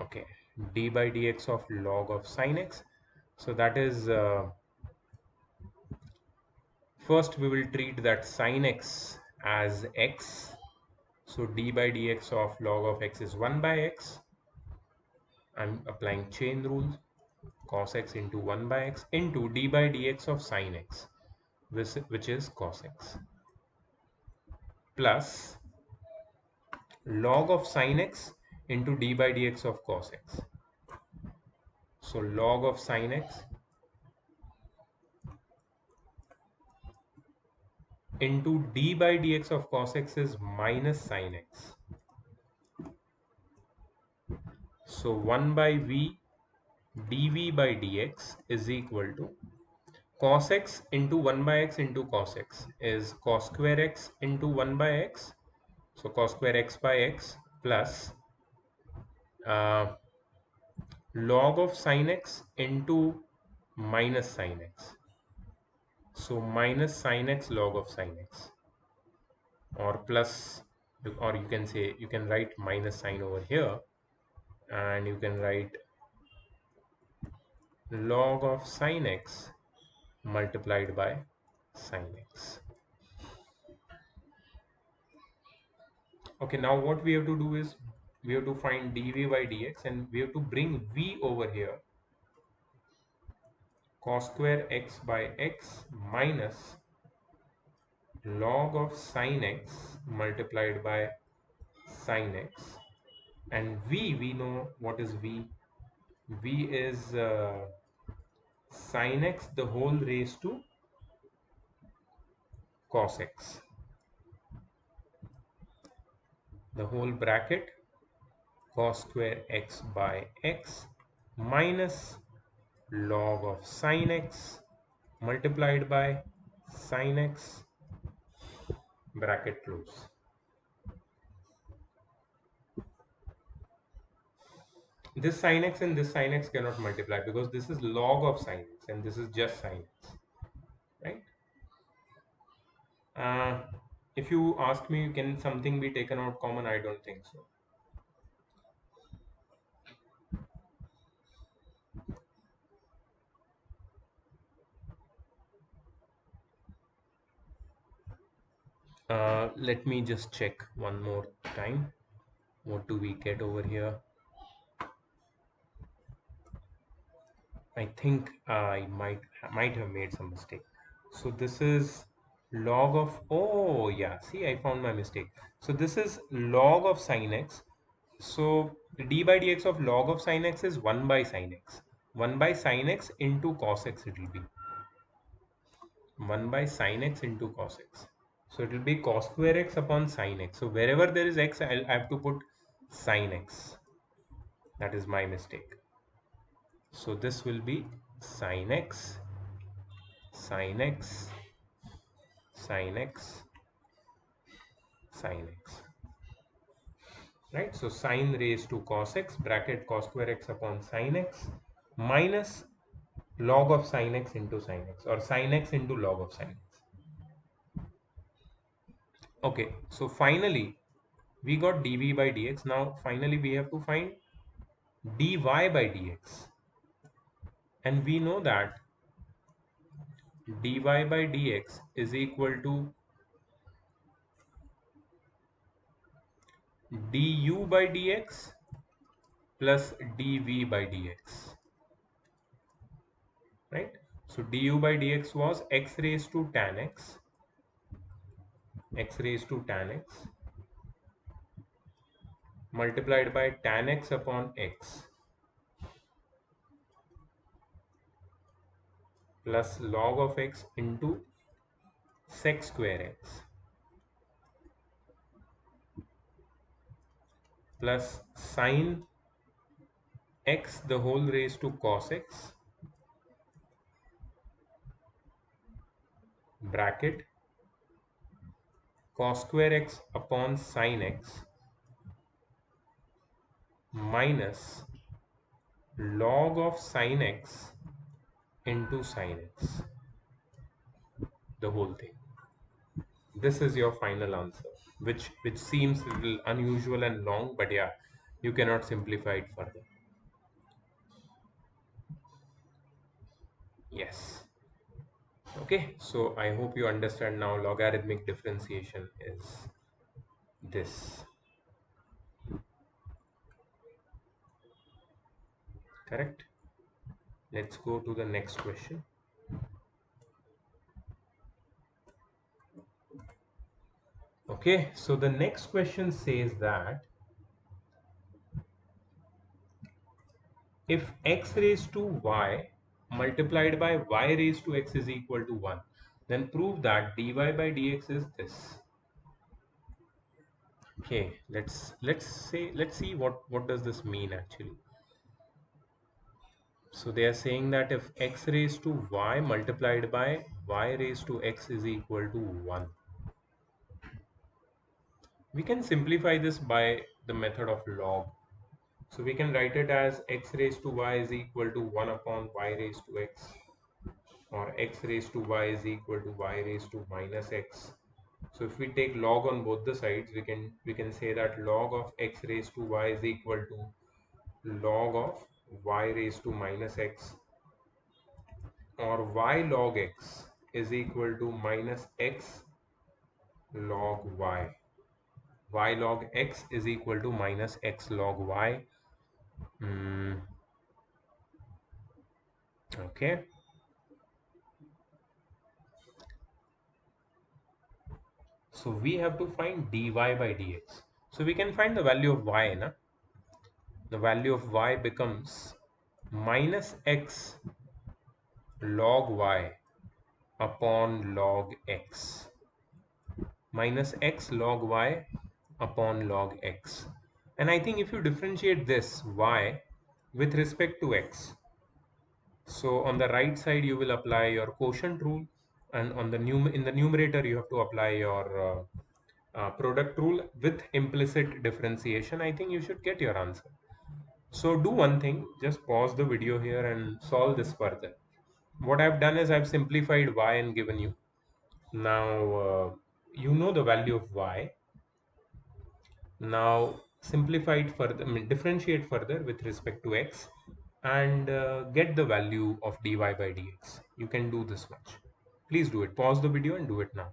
Okay, d by dx of log of sine x. So that is first we will treat that sine x as x. So d by dx of log of x is 1 by x. I'm applying chain rule. Cos x into 1 by x into d by dx of sine x, which is cos x, plus log of sine x into d by dx of cos x. So log of sine x into d by dx of cos x is minus sine x. So 1 by v dv by dx is equal to cos x into 1 by x into cos x is cos square x into 1 by x. So cos square x by x plus uh, log of sin x into minus sin x. So minus sin x log of sin x, or plus, or you can say, you can write minus sign over here and you can write log of sin x multiplied by sin x. Okay, now what we have to do is we have to find dv by dx and we have to bring v over here. Cos square x by x minus log of sin x multiplied by sin x, and v, we know what is v. V is sin x the whole raised to cos x, the whole bracket cos square x by x minus log of sin x multiplied by sin x, bracket close. This sin x and this sin x cannot multiply because this is log of sin x and this is just sin x, right? Uh, if you ask me, can something be taken out common? I don't think so. Let me just check one more time. What do we get over here? I think I might have made some mistake. So this is log of, oh yeah, see, I found my mistake. So this is log of sin x. So d by dx of log of sin x is 1 by sin x. 1 by sin x into cos x it will be. 1 by sin x into cos x. So it will be cos square x upon sin x. So wherever there is x, I have to put sin x. That is my mistake. So this will be sin x, sin x, sin x, sin x. Right? So sin raised to cos x bracket cos square x upon sin x minus log of sin x into sin x, or sin x into log of sin x. Okay, so finally we got dv by dx. Now finally we have to find dy by dx, and we know that dy by dx is equal to du by dx plus dv by dx, right? So du by dx was x raised to tan x, x raised to tan x multiplied by tan x upon x plus log of x into sec square x plus sin x the whole raised to cos x bracket cos square x upon sin x minus log of sin x into sin x, the whole thing. This is your final answer, which seems a little unusual and long, but yeah, you cannot simplify it further. Yes. Okay, so I hope you understand now logarithmic differentiation is this. Correct? Let's go to the next question. Okay, so the next question says that if x raised to y multiplied by y raised to x is equal to 1, then prove that dy by dx is this. Okay, let's see what does this mean actually. So they are saying that if x raised to y multiplied by y raised to x is equal to 1, we can simplify this by the method of log. So we can write it as x raised to y is equal to 1 upon y raised to x, or x raised to y is equal to y raised to minus x. So if we take log on both the sides, we can say that log of x raised to y is equal to log of y raised to minus x, or y log x is equal to minus x log y. Y log x is equal to minus x log y. Okay. So we have to find dy by dx. So we can find the value of y. Na? The value of y becomes minus x log y upon log x minus x log y upon log x. And I think if you differentiate this y with respect to x, so on the right side you will apply your quotient rule, and on the in the numerator you have to apply your product rule with implicit differentiation. I think you should get your answer. So do one thing, just pause the video here and solve this further. What I've done is I've simplified y and given you. Now you know the value of y. Now simplify it further, I mean, differentiate further with respect to x, and get the value of dy by dx. You can do this much. Please do it. Pause the video and do it now.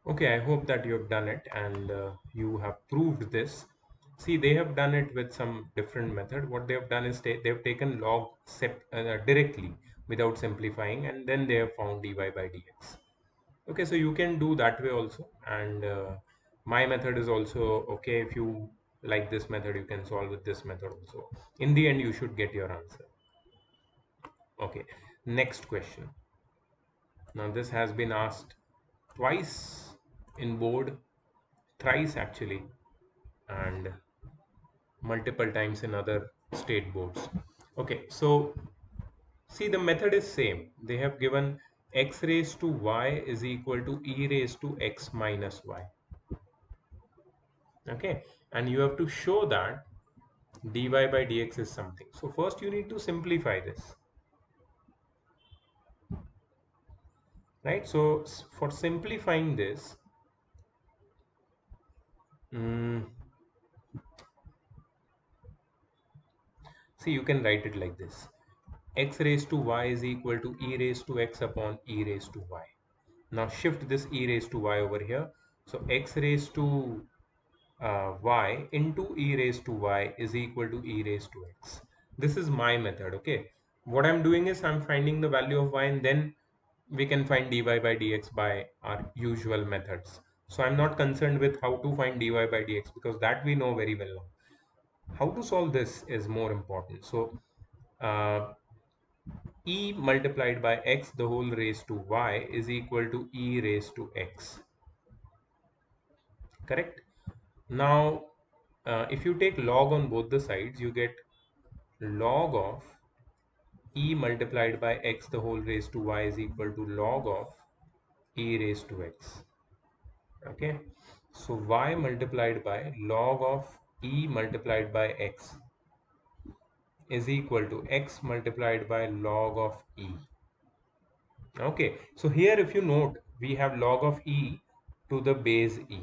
Okay, I hope that you have done it and you have proved this. See, they have done it with some different method. What they have done is they have taken log directly without simplifying, and then they have found dy by dx. Okay, so you can do that way also, and my method is also okay. If you like this method, you can solve with this method also. In the end, you should get your answer. Okay, next question. Now this has been asked twice in board, thrice actually, and multiple times in other state boards. Okay, so see, the method is same. They have given x raised to y is equal to e raised to x minus y. Okay, and you have to show that dy by dx is something. So first you need to simplify this, right? So for simplifying this, mm, see, you can write it like this: x raised to y is equal to e raised to x upon e raised to y. Now shift this e raised to y over here. So x raised to y into e raised to y is equal to e raised to x. This is my method, okay? What I'm doing is I'm finding the value of y, and then we can find dy by dx by our usual methods. So I'm not concerned with how to find dy by dx because that we know very well now. How to solve this is more important. So uh, e multiplied by x the whole raised to y is equal to e raised to x. Correct? Now, if you take log on both the sides, you get log of e multiplied by x the whole raised to y is equal to log of e raised to x. Okay, so y multiplied by log of e multiplied by x is equal to x multiplied by log of e. Okay, so here if you note, we have log of e to the base e.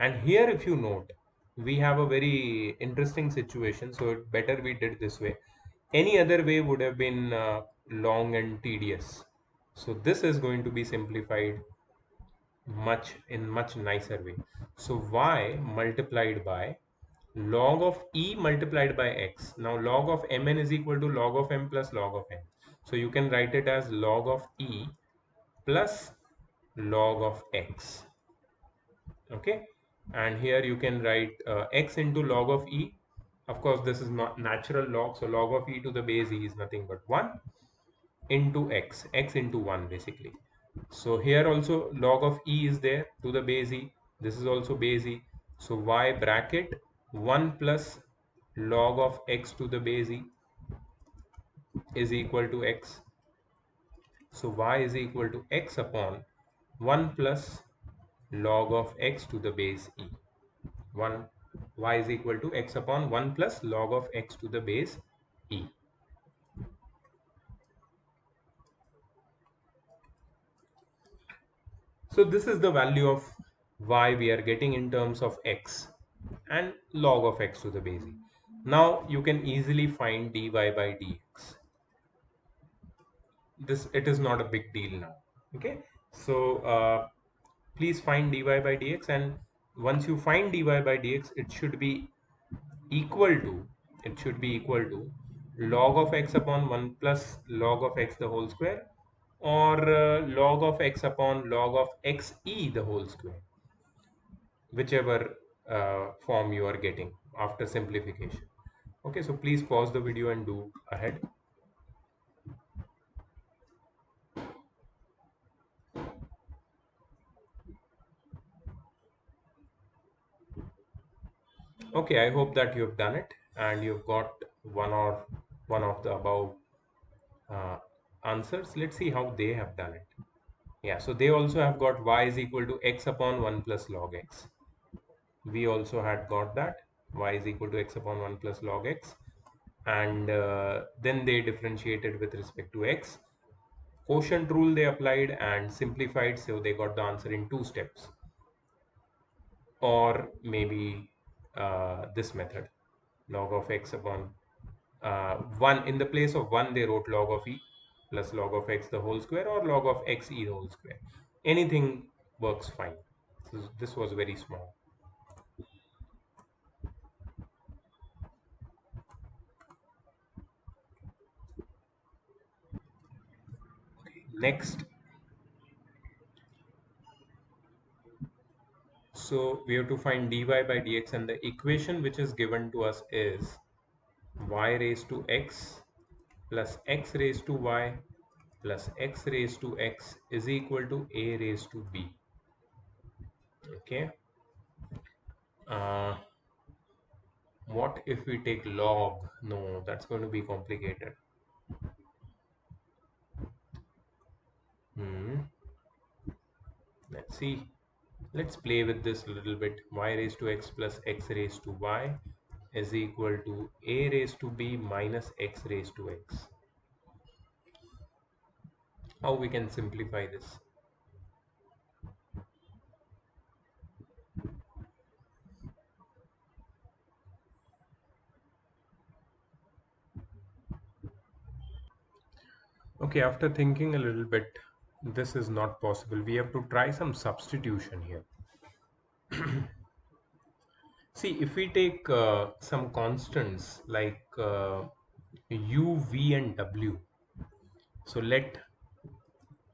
And here if you note, we have a very interesting situation. So better we did this way. Any other way would have been long and tedious. So this is going to be simplified much nicer way. So y multiplied by log of e multiplied by x. Now log of mn is equal to log of m plus log of n. So you can write it as log of e plus log of x. Okay, and here you can write x into log of e. Of course, this is not natural log, so log of e to the base e is nothing but 1 into x into 1 basically. So here also log of e is there to the base e. This is also base e. So y bracket 1 plus log of x to the base e is equal to x. So y is equal to x upon 1 plus log of x to the base e. 1 y is equal to x upon 1 plus log of x to the base e. So this is the value of y we are getting in terms of x and log of x to the base e. Now you can easily find dy by dx. This, it is not a big deal now. Okay, so please find dy by dx, and once you find dy by dx, it should be equal to, log of x upon 1 plus log of x the whole square, or log of x upon log of xe the whole square, whichever form you are getting after simplification. Okay, so please pause the video and do ahead. Okay, I hope that you've done it and you've got one or one of the above uh, answers. Let's see how they have done it. Yeah, so they also have got y is equal to x upon 1 plus log x. We also had got that y is equal to x upon 1 plus log x, and then they differentiated with respect to x. Quotient rule they applied and simplified, so they got the answer in 2 steps. Or maybe this method, log of x upon 1, in the place of 1 they wrote log of e plus log of x the whole square, or log of x e the whole square. Anything works fine. This was very small. Next, so we have to find dy by dx, and the equation which is given to us is y raised to x plus x raised to y plus x raised to x is equal to a raised to b. Okay. uh, what if we take log? No, that's going to be complicated. hmm. Let's see. Let's play with this a little bit. Y raised to x plus x raised to y is equal to a raised to b minus x raised to x. How we can simplify this? Okay, after thinking a little bit, this is not possible. We have to try some substitution here. See, if we take some constants like u, v, and w, so let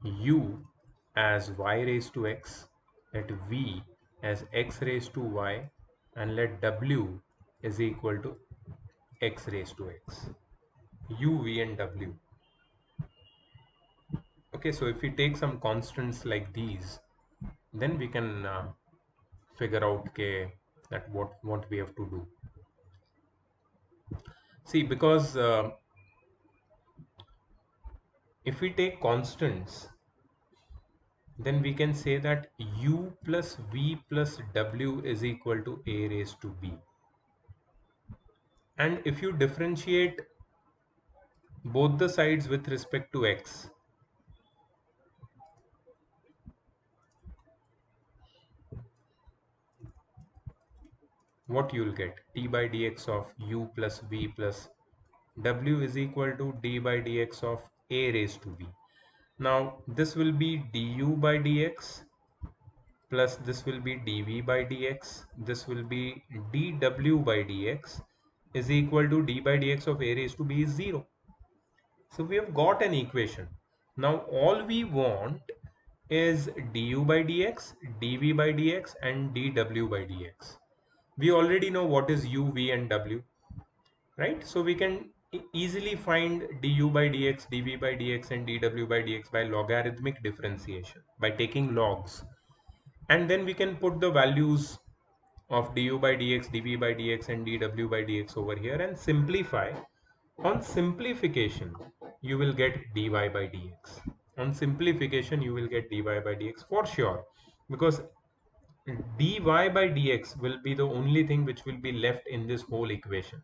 u as y raised to x, let v as x raised to y, and let w is equal to x raised to x. U, v, and w. Okay, so if we take some constants like these, then we can figure out that what we have to do. See, because if we take constants, then we can say that u plus v plus w is equal to a raised to b. And if you differentiate both the sides with respect to x, what you will get? D by dx of u plus v plus w is equal to d by dx of a raised to b. Now this will be du by dx plus this will be dv by dx. This will be dw by dx is equal to d by dx of a raised to b is 0. So we have got an equation. Now all we want is du by dx, dv by dx, and dw by dx. We already know what is u, v, and w, right? So we can easily find du by dx, dv by dx, and dw by dx by logarithmic differentiation, by taking logs. And then we can put the values of du by dx, dv by dx, and dw by dx over here and simplify. On simplification, you will get dy by dx. On simplification, you will get dy by dx for sure, because dy by dx will be the only thing which will be left in this whole equation.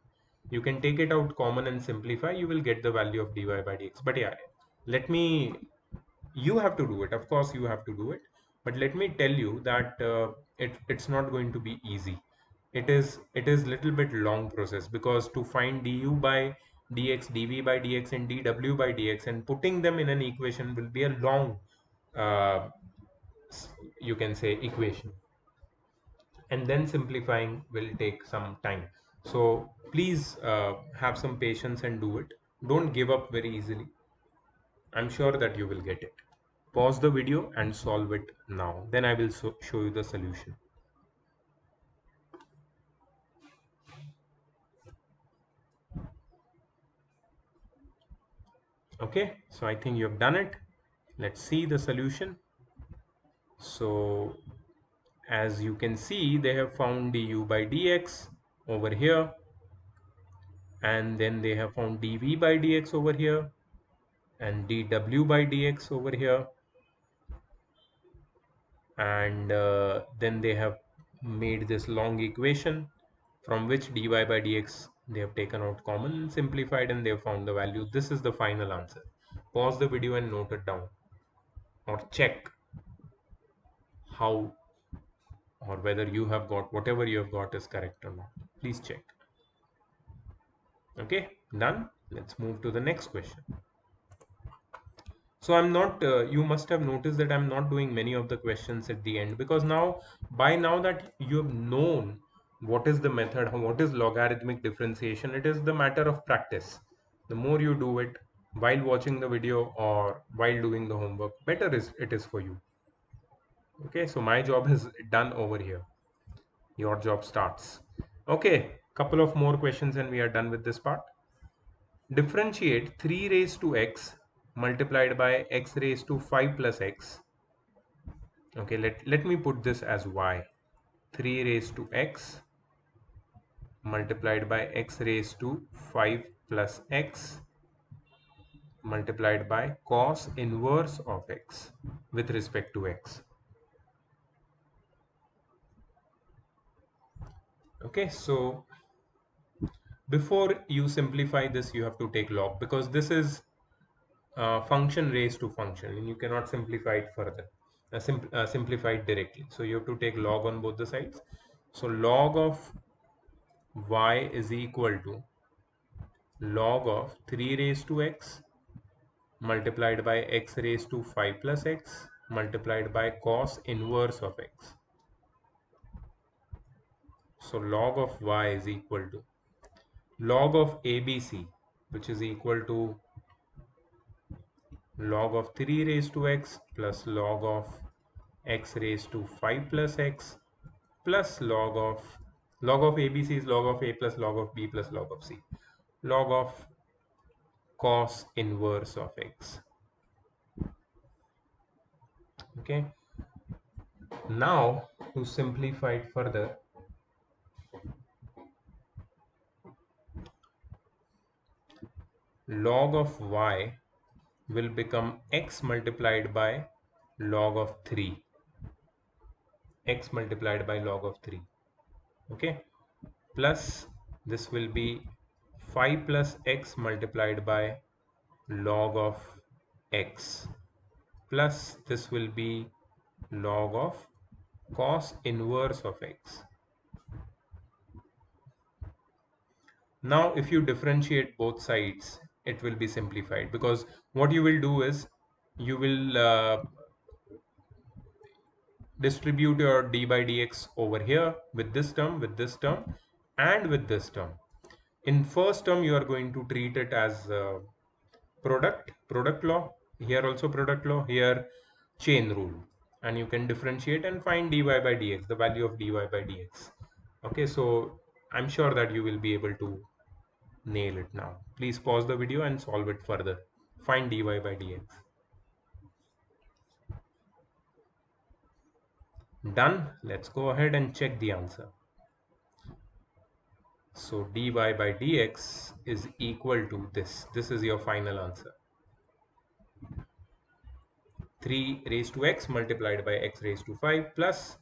You can take it out common and simplify, you will get the value of dy by dx. But yeah, let me, you have to do it, of course you have to do it, but let me tell you that it's not going to be easy. It is little bit long process, because to find du by dx, dv by dx, and dw by dx and putting them in an equation will be a long uh, you can say equation, and then simplifying will take some time. So please have some patience and do it. Don't give up very easily. I'm sure that you will get it. Pause the video and solve it now. Then I will show you the solution. Okay, so I think you have done it. Let's see the solution. So as you can see, they have found du by dx over here, and then they have found dv by dx over here and dw by dx over here, and then they have made this long equation from which dy by dx they have taken out common and simplified, and they have found the value. This is the final answer. Pause the video and note it down, or check how or whether you have got whatever you have got is correct or not. Please check. Okay, done. Let's move to the next question. So I'm not, you must have noticed that I'm not doing many of the questions at the end, because now, by now that you have known what is the method, what is logarithmic differentiation, it is the matter of practice. The more you do it while watching the video or while doing the homework, better is it is for you. Okay, so my job is done over here. Your job starts. Okay, couple of more questions and we are done with this part. Differentiate 3 raised to x multiplied by x raised to 5 plus x. Okay, let me put this as y. 3 raised to x multiplied by x raised to 5 plus x multiplied by cos inverse of x with respect to x. Okay, so before you simplify this, you have to take log, because this is function raised to function and you cannot simplify it further, simplify it directly. So you have to take log on both the sides. So log of y is equal to log of 3 raised to x multiplied by x raised to 5 plus x multiplied by cos inverse of x. So log of y is equal to log of ABC, which is equal to log of 3 raised to x plus log of x raised to 5 plus x plus log of ABC is log of a plus log of b plus log of c, log of cos inverse of x. Okay, now to simplify it further, log of y will become x multiplied by log of 3, x multiplied by log of 3. Okay, plus this will be 5 plus x multiplied by log of x, plus this will be log of cos inverse of x. Now if you differentiate both sides, it will be simplified, because what you will do is you will distribute your d by dx over here with this term, with this term, and with this term. In first term you are going to treat it as product law, here also product law, here chain rule, and you can differentiate and find dy by dx, the value of dy by dx. Okay, so I'm sure that you will be able to nail it now. Please pause the video and solve it further. Find dy by dx. Done. Let's go ahead and check the answer. So dy by dx is equal to this. This is your final answer. 3 raised to x multiplied by x raised to 5 plus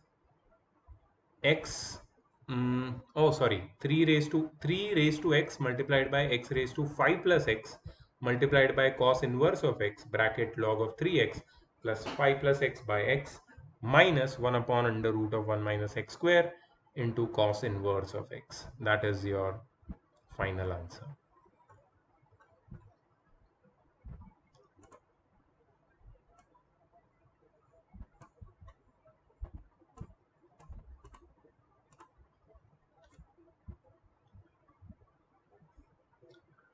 x, oh sorry, 3 raised to x multiplied by x raised to 5 plus x multiplied by cos inverse of x bracket log of 3x plus 5 plus x by x minus 1 upon under root of 1 minus x square into cos inverse of x. That is your final answer.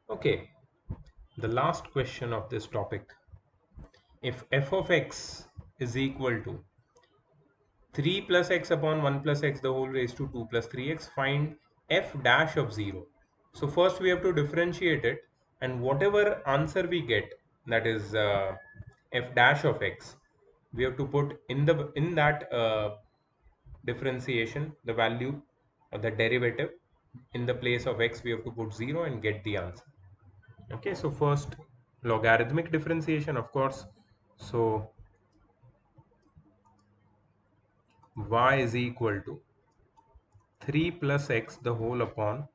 Okay, the last question of this topic. If f of x is equal to 3 plus x upon 1 plus x the whole raised to 2 plus 3x, find f dash of 0. So first we have to differentiate it, and whatever answer we get, that is f dash of x, we have to put in that differentiation the value of the derivative, in the place of x we have to put 0 and get the answer. Okay, so first logarithmic differentiation, of course. So y is equal to 3 plus x the whole upon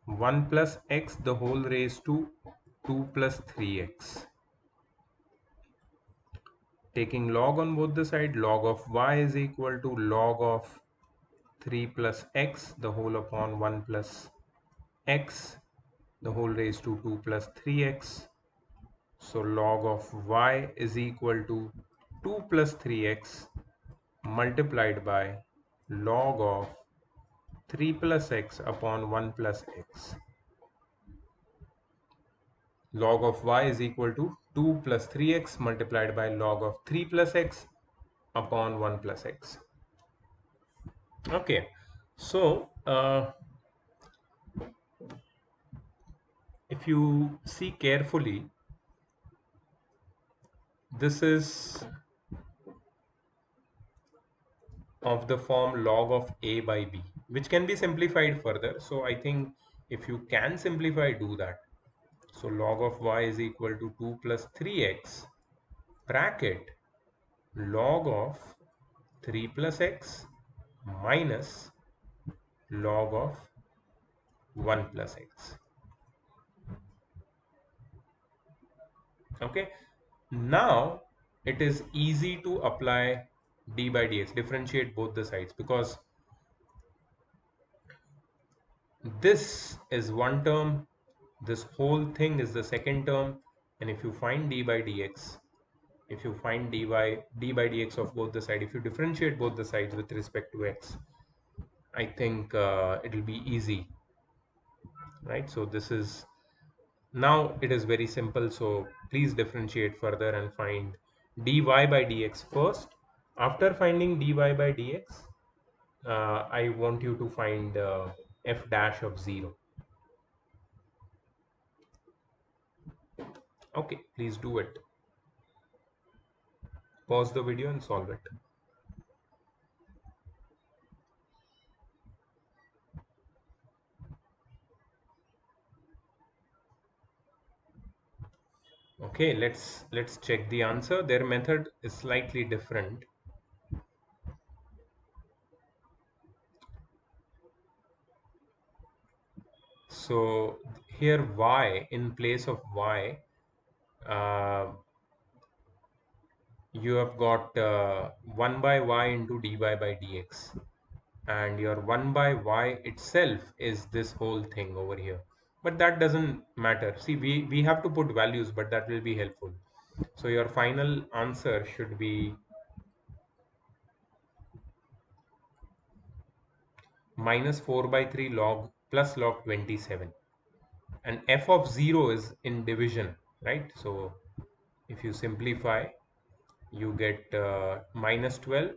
1 plus x the whole raised to 2 plus 3x. Taking log on both the side, log of y is equal to log of 3 plus x the whole upon 1 plus x the whole raised to 2 plus 3x. So log of y is equal to 2 plus 3x multiplied by log of 3 plus x upon 1 plus x. Log of y is equal to 2 plus 3x multiplied by log of 3 plus x upon 1 plus x. Okay, so if you see carefully, this is of the form log of a by b, which can be simplified further. So I think if you can simplify, do that. So log of y is equal to 2 plus 3x bracket log of 3 plus x minus log of 1 plus x. Okay, now it is easy to apply d by dx, differentiate both the sides, because this is one term, this whole thing is the second term, and if you find d by dx, if you find d by dx of both the sides, if you differentiate both the sides with respect to x, I think it will be easy, right? So this is, now it is very simple, so please differentiate further and find dy by dx first. After finding dy by dx, I want you to find f dash of 0. Okay, please do it. Pause the video and solve it. Okay, let's check the answer. Their method is slightly different. So here y, in place of y, uh, you have got 1 by y into dy by dx, and your 1 by y itself is this whole thing over here, but that doesn't matter. See, we have to put values, but that will be helpful. So your final answer should be minus 4 by 3 log plus log 27, and f of 0 is in division, right? So if you simplify, you get minus 12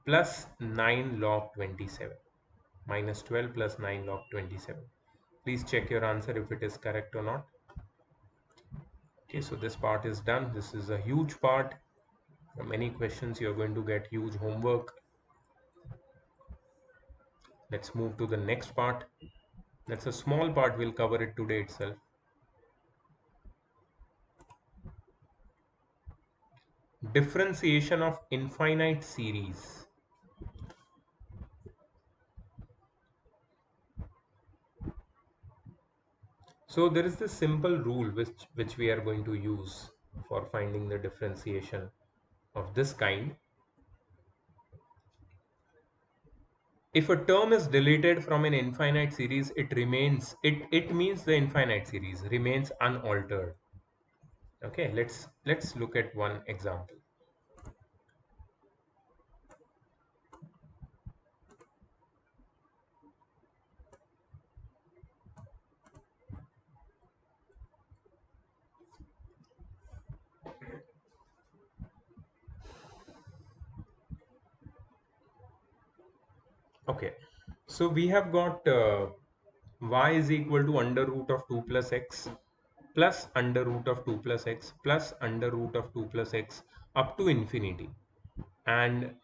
plus 9 log 27, minus 12 plus 9 log 27. Please check your answer if it is correct or not. Okay, so this part is done. This is a huge part. From many questions, you're going to get huge homework. Let's move to the next part. That's a small part. We'll cover it today itself. Differentiation of infinite series. So there is this simple rule which we are going to use for finding the differentiation of this kind. If a term is deleted from an infinite series, it remains, it means the infinite series remains unaltered. Okay, let's look at one example. Okay, so we have got y is equal to under root of 2 plus x plus under root of 2 plus x plus under root of 2 plus x up to infinity, and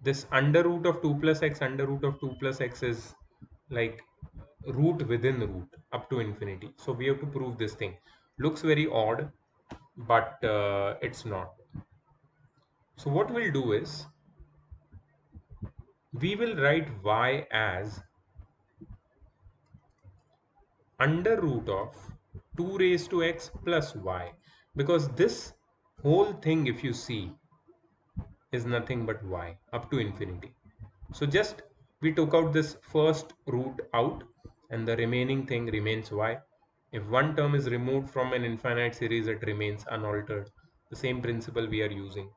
this under root of 2 plus x, under root of 2 plus x is like root within root up to infinity. So we have to prove this thing. Looks very odd, but it's not. So what we'll do is we will write y as under root of 2 raised to x plus y, because this whole thing, if you see, is nothing but y up to infinity. So just we took out this first root out and the remaining thing remains y. If one term is removed from an infinite series, it remains unaltered. The same principle we are using.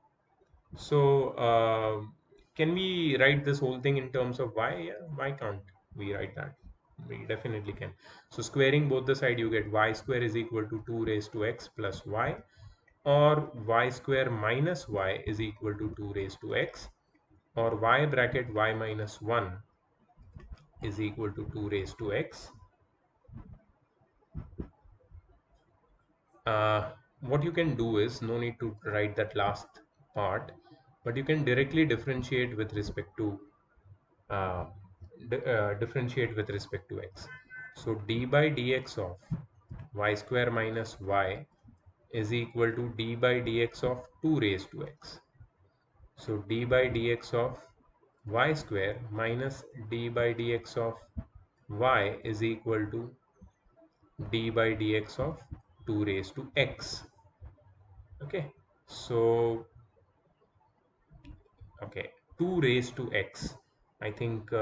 So can we write this whole thing in terms of y? Yeah, why can't we write that? We definitely can. So squaring both the side, you get y square is equal to 2 raised to x plus y, or y square minus y is equal to 2 raised to x, or y bracket y minus 1 is equal to 2 raised to x. What you can do is, no need to write that last part, but you can directly differentiate with respect to uh, differentiate with respect to x. So d by dx of y square minus y is equal to d by dx of 2 raised to x. So d by dx of y square minus d by dx of y is equal to d by dx of 2 raised to x. Okay, so okay, 2 raised to x. I think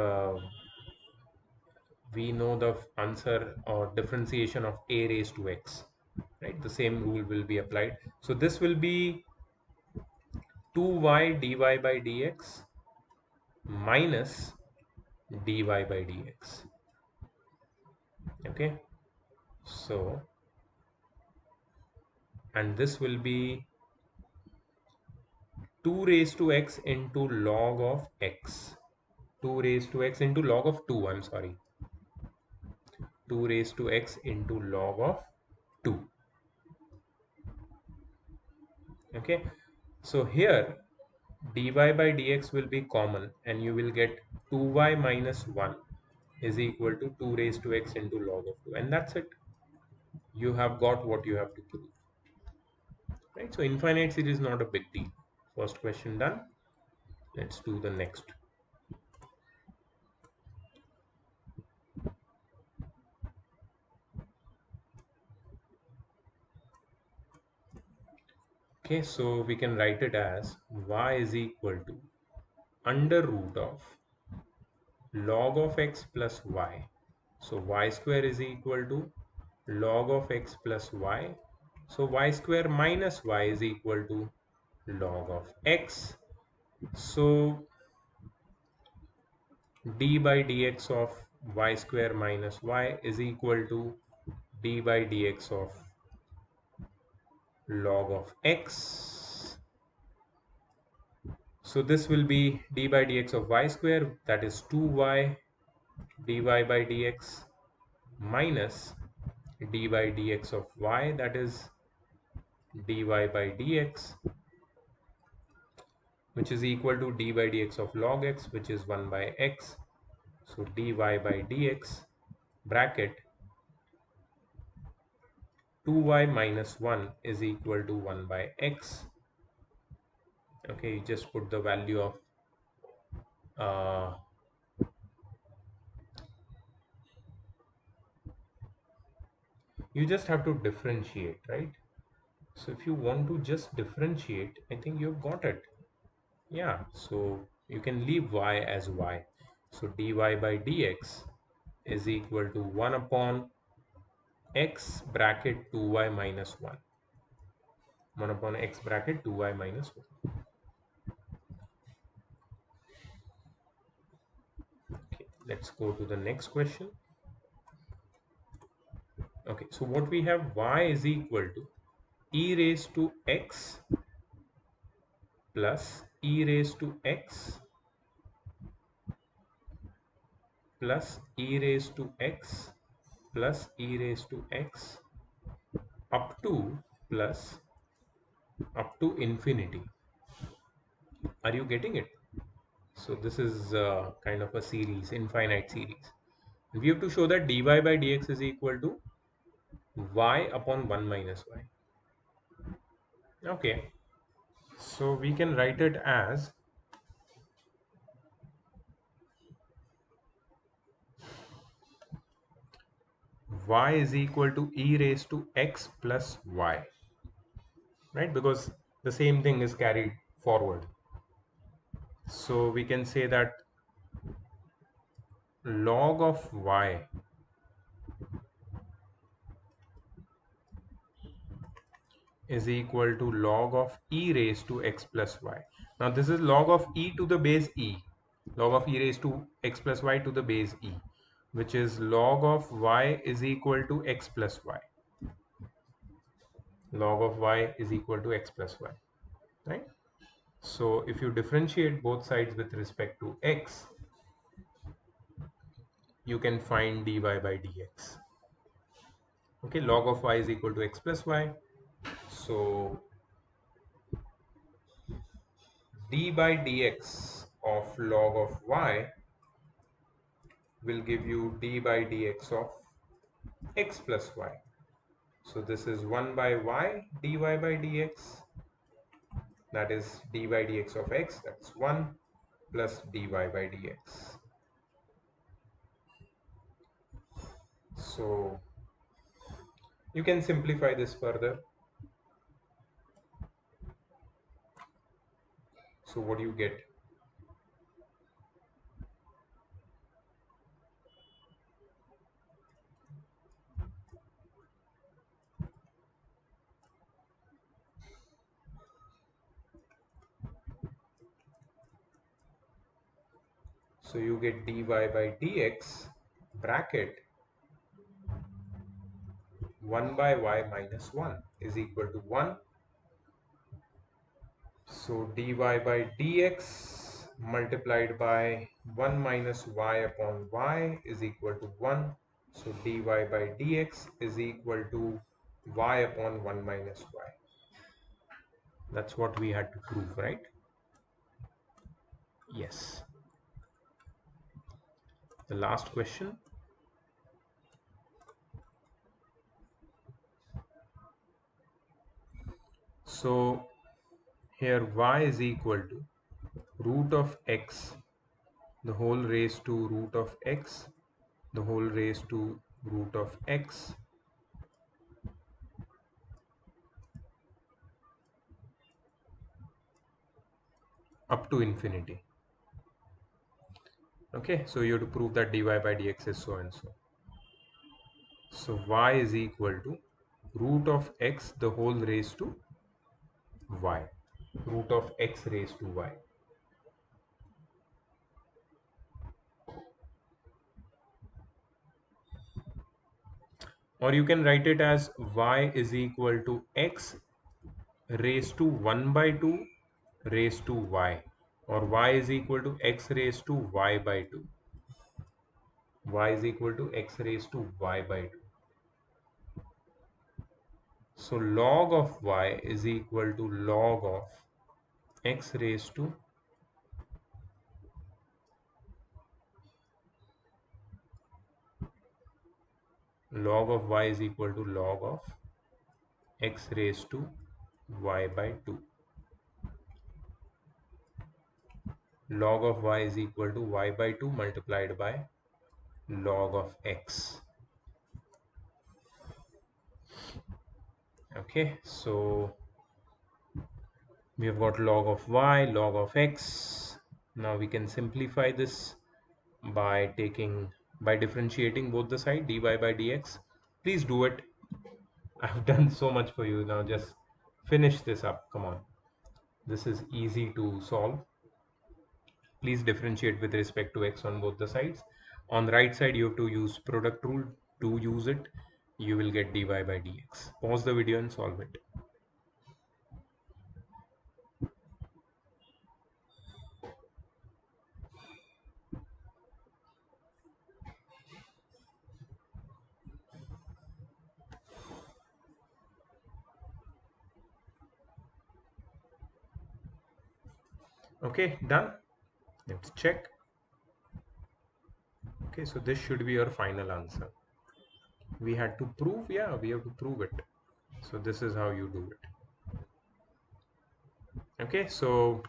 we know the answer or differentiation of a raised to x, right? The same rule will be applied. So this will be 2y dy by dx minus dy by dx. Okay, so and this will be 2 raised to x into log of x. 2 raised to x into log of 2, I'm sorry. 2 raised to x into log of 2. Okay, so here dy by dx will be common and you will get 2y minus 1 is equal to 2 raised to x into log of 2, and that's it. You have got what you have to prove, right? So infinite series is not a big deal. First question done. Let's do the next. Okay, so we can write it as y is equal to under root of log of x plus y. So y square is equal to log of x plus y. So y square minus y is equal to log of x. So d by dx of y square minus y is equal to d by dx of log of x. So this will be d by dx of y square, that is 2y dy by dx minus d by dx of y, that is dy by dx, which is equal to d by dx of log x, which is 1 by x. So dy by dx bracket 2y minus 1 is equal to 1 by x. Okay, you just put the value of you just have to differentiate, right? So if you want to just differentiate, I think you've got it. Yeah, so you can leave y as y. So dy by dx is equal to 1 upon x bracket 2y minus 1. 1 upon x bracket 2y minus 1. Okay, let's go to the next question. Okay, so what we have, y is equal to e raised to x plus e raised to x plus e raised to x plus e raised to x up to plus up to infinity. Are you getting it? So this is kind of a series, infinite series. We have to show that dy by dx is equal to y upon 1 minus y. Okay, so we can write it as y is equal to e raised to x plus y, right? Because the same thing is carried forward. So we can say that log of y is equal to log of e raised to x plus y. Now this is log of e to the base e, log of e raised to x plus y to the base e, which is log of y is equal to x plus y. Log of y is equal to x plus y, right? So if you differentiate both sides with respect to x, you can find dy by dx. Okay, log of y is equal to x plus y. So d by dx of log of y will give you d by dx of x plus y. So this is 1 by y dy by dx, that is d by dx of x, that's 1 plus dy by dx. So you can simplify this further. So what do you get? So you get dy by dx bracket 1 by y minus 1 is equal to 1. So dy by dx multiplied by 1 minus y upon y is equal to 1. So dy by dx is equal to y upon 1 minus y. That's what we had to prove, right? Yes. The last question. So here y is equal to root of x, the whole raised to root of x, the whole raised to root of x up to infinity. Okay, so you have to prove that dy by dx is so and so. So y is equal to root of x the whole raised to y, root of x raised to y. Or you can write it as y is equal to x raised to 1 by 2 raised to y, or y is equal to x raised to y by 2. Y is equal to x raised to y by 2. So log of y is equal to log of x raised to log of y is equal to log of x raised to y by 2. Log of y is equal to y by 2 multiplied by log of x. Okay, so we have got log of y, log of x. Now we can simplify this by differentiating both the side, dy by dx. Please do it. I've done so much for you. Now just finish this up. Come on. This is easy to solve. Please differentiate with respect to x on both the sides. On the right side, you have to use product rule. To use it, you will get dy by dx. Pause the video and solve it. Okay, done. Let's check. Okay, so this should be your final answer. We had to prove, yeah, we have to prove it. So this is how you do it. Okay, so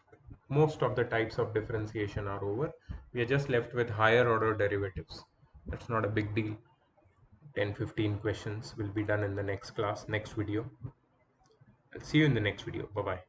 most of the types of differentiation are over. We are just left with higher order derivatives. That's not a big deal. 10-15 questions will be done in the next class, next video. I'll see you in the next video. Bye bye.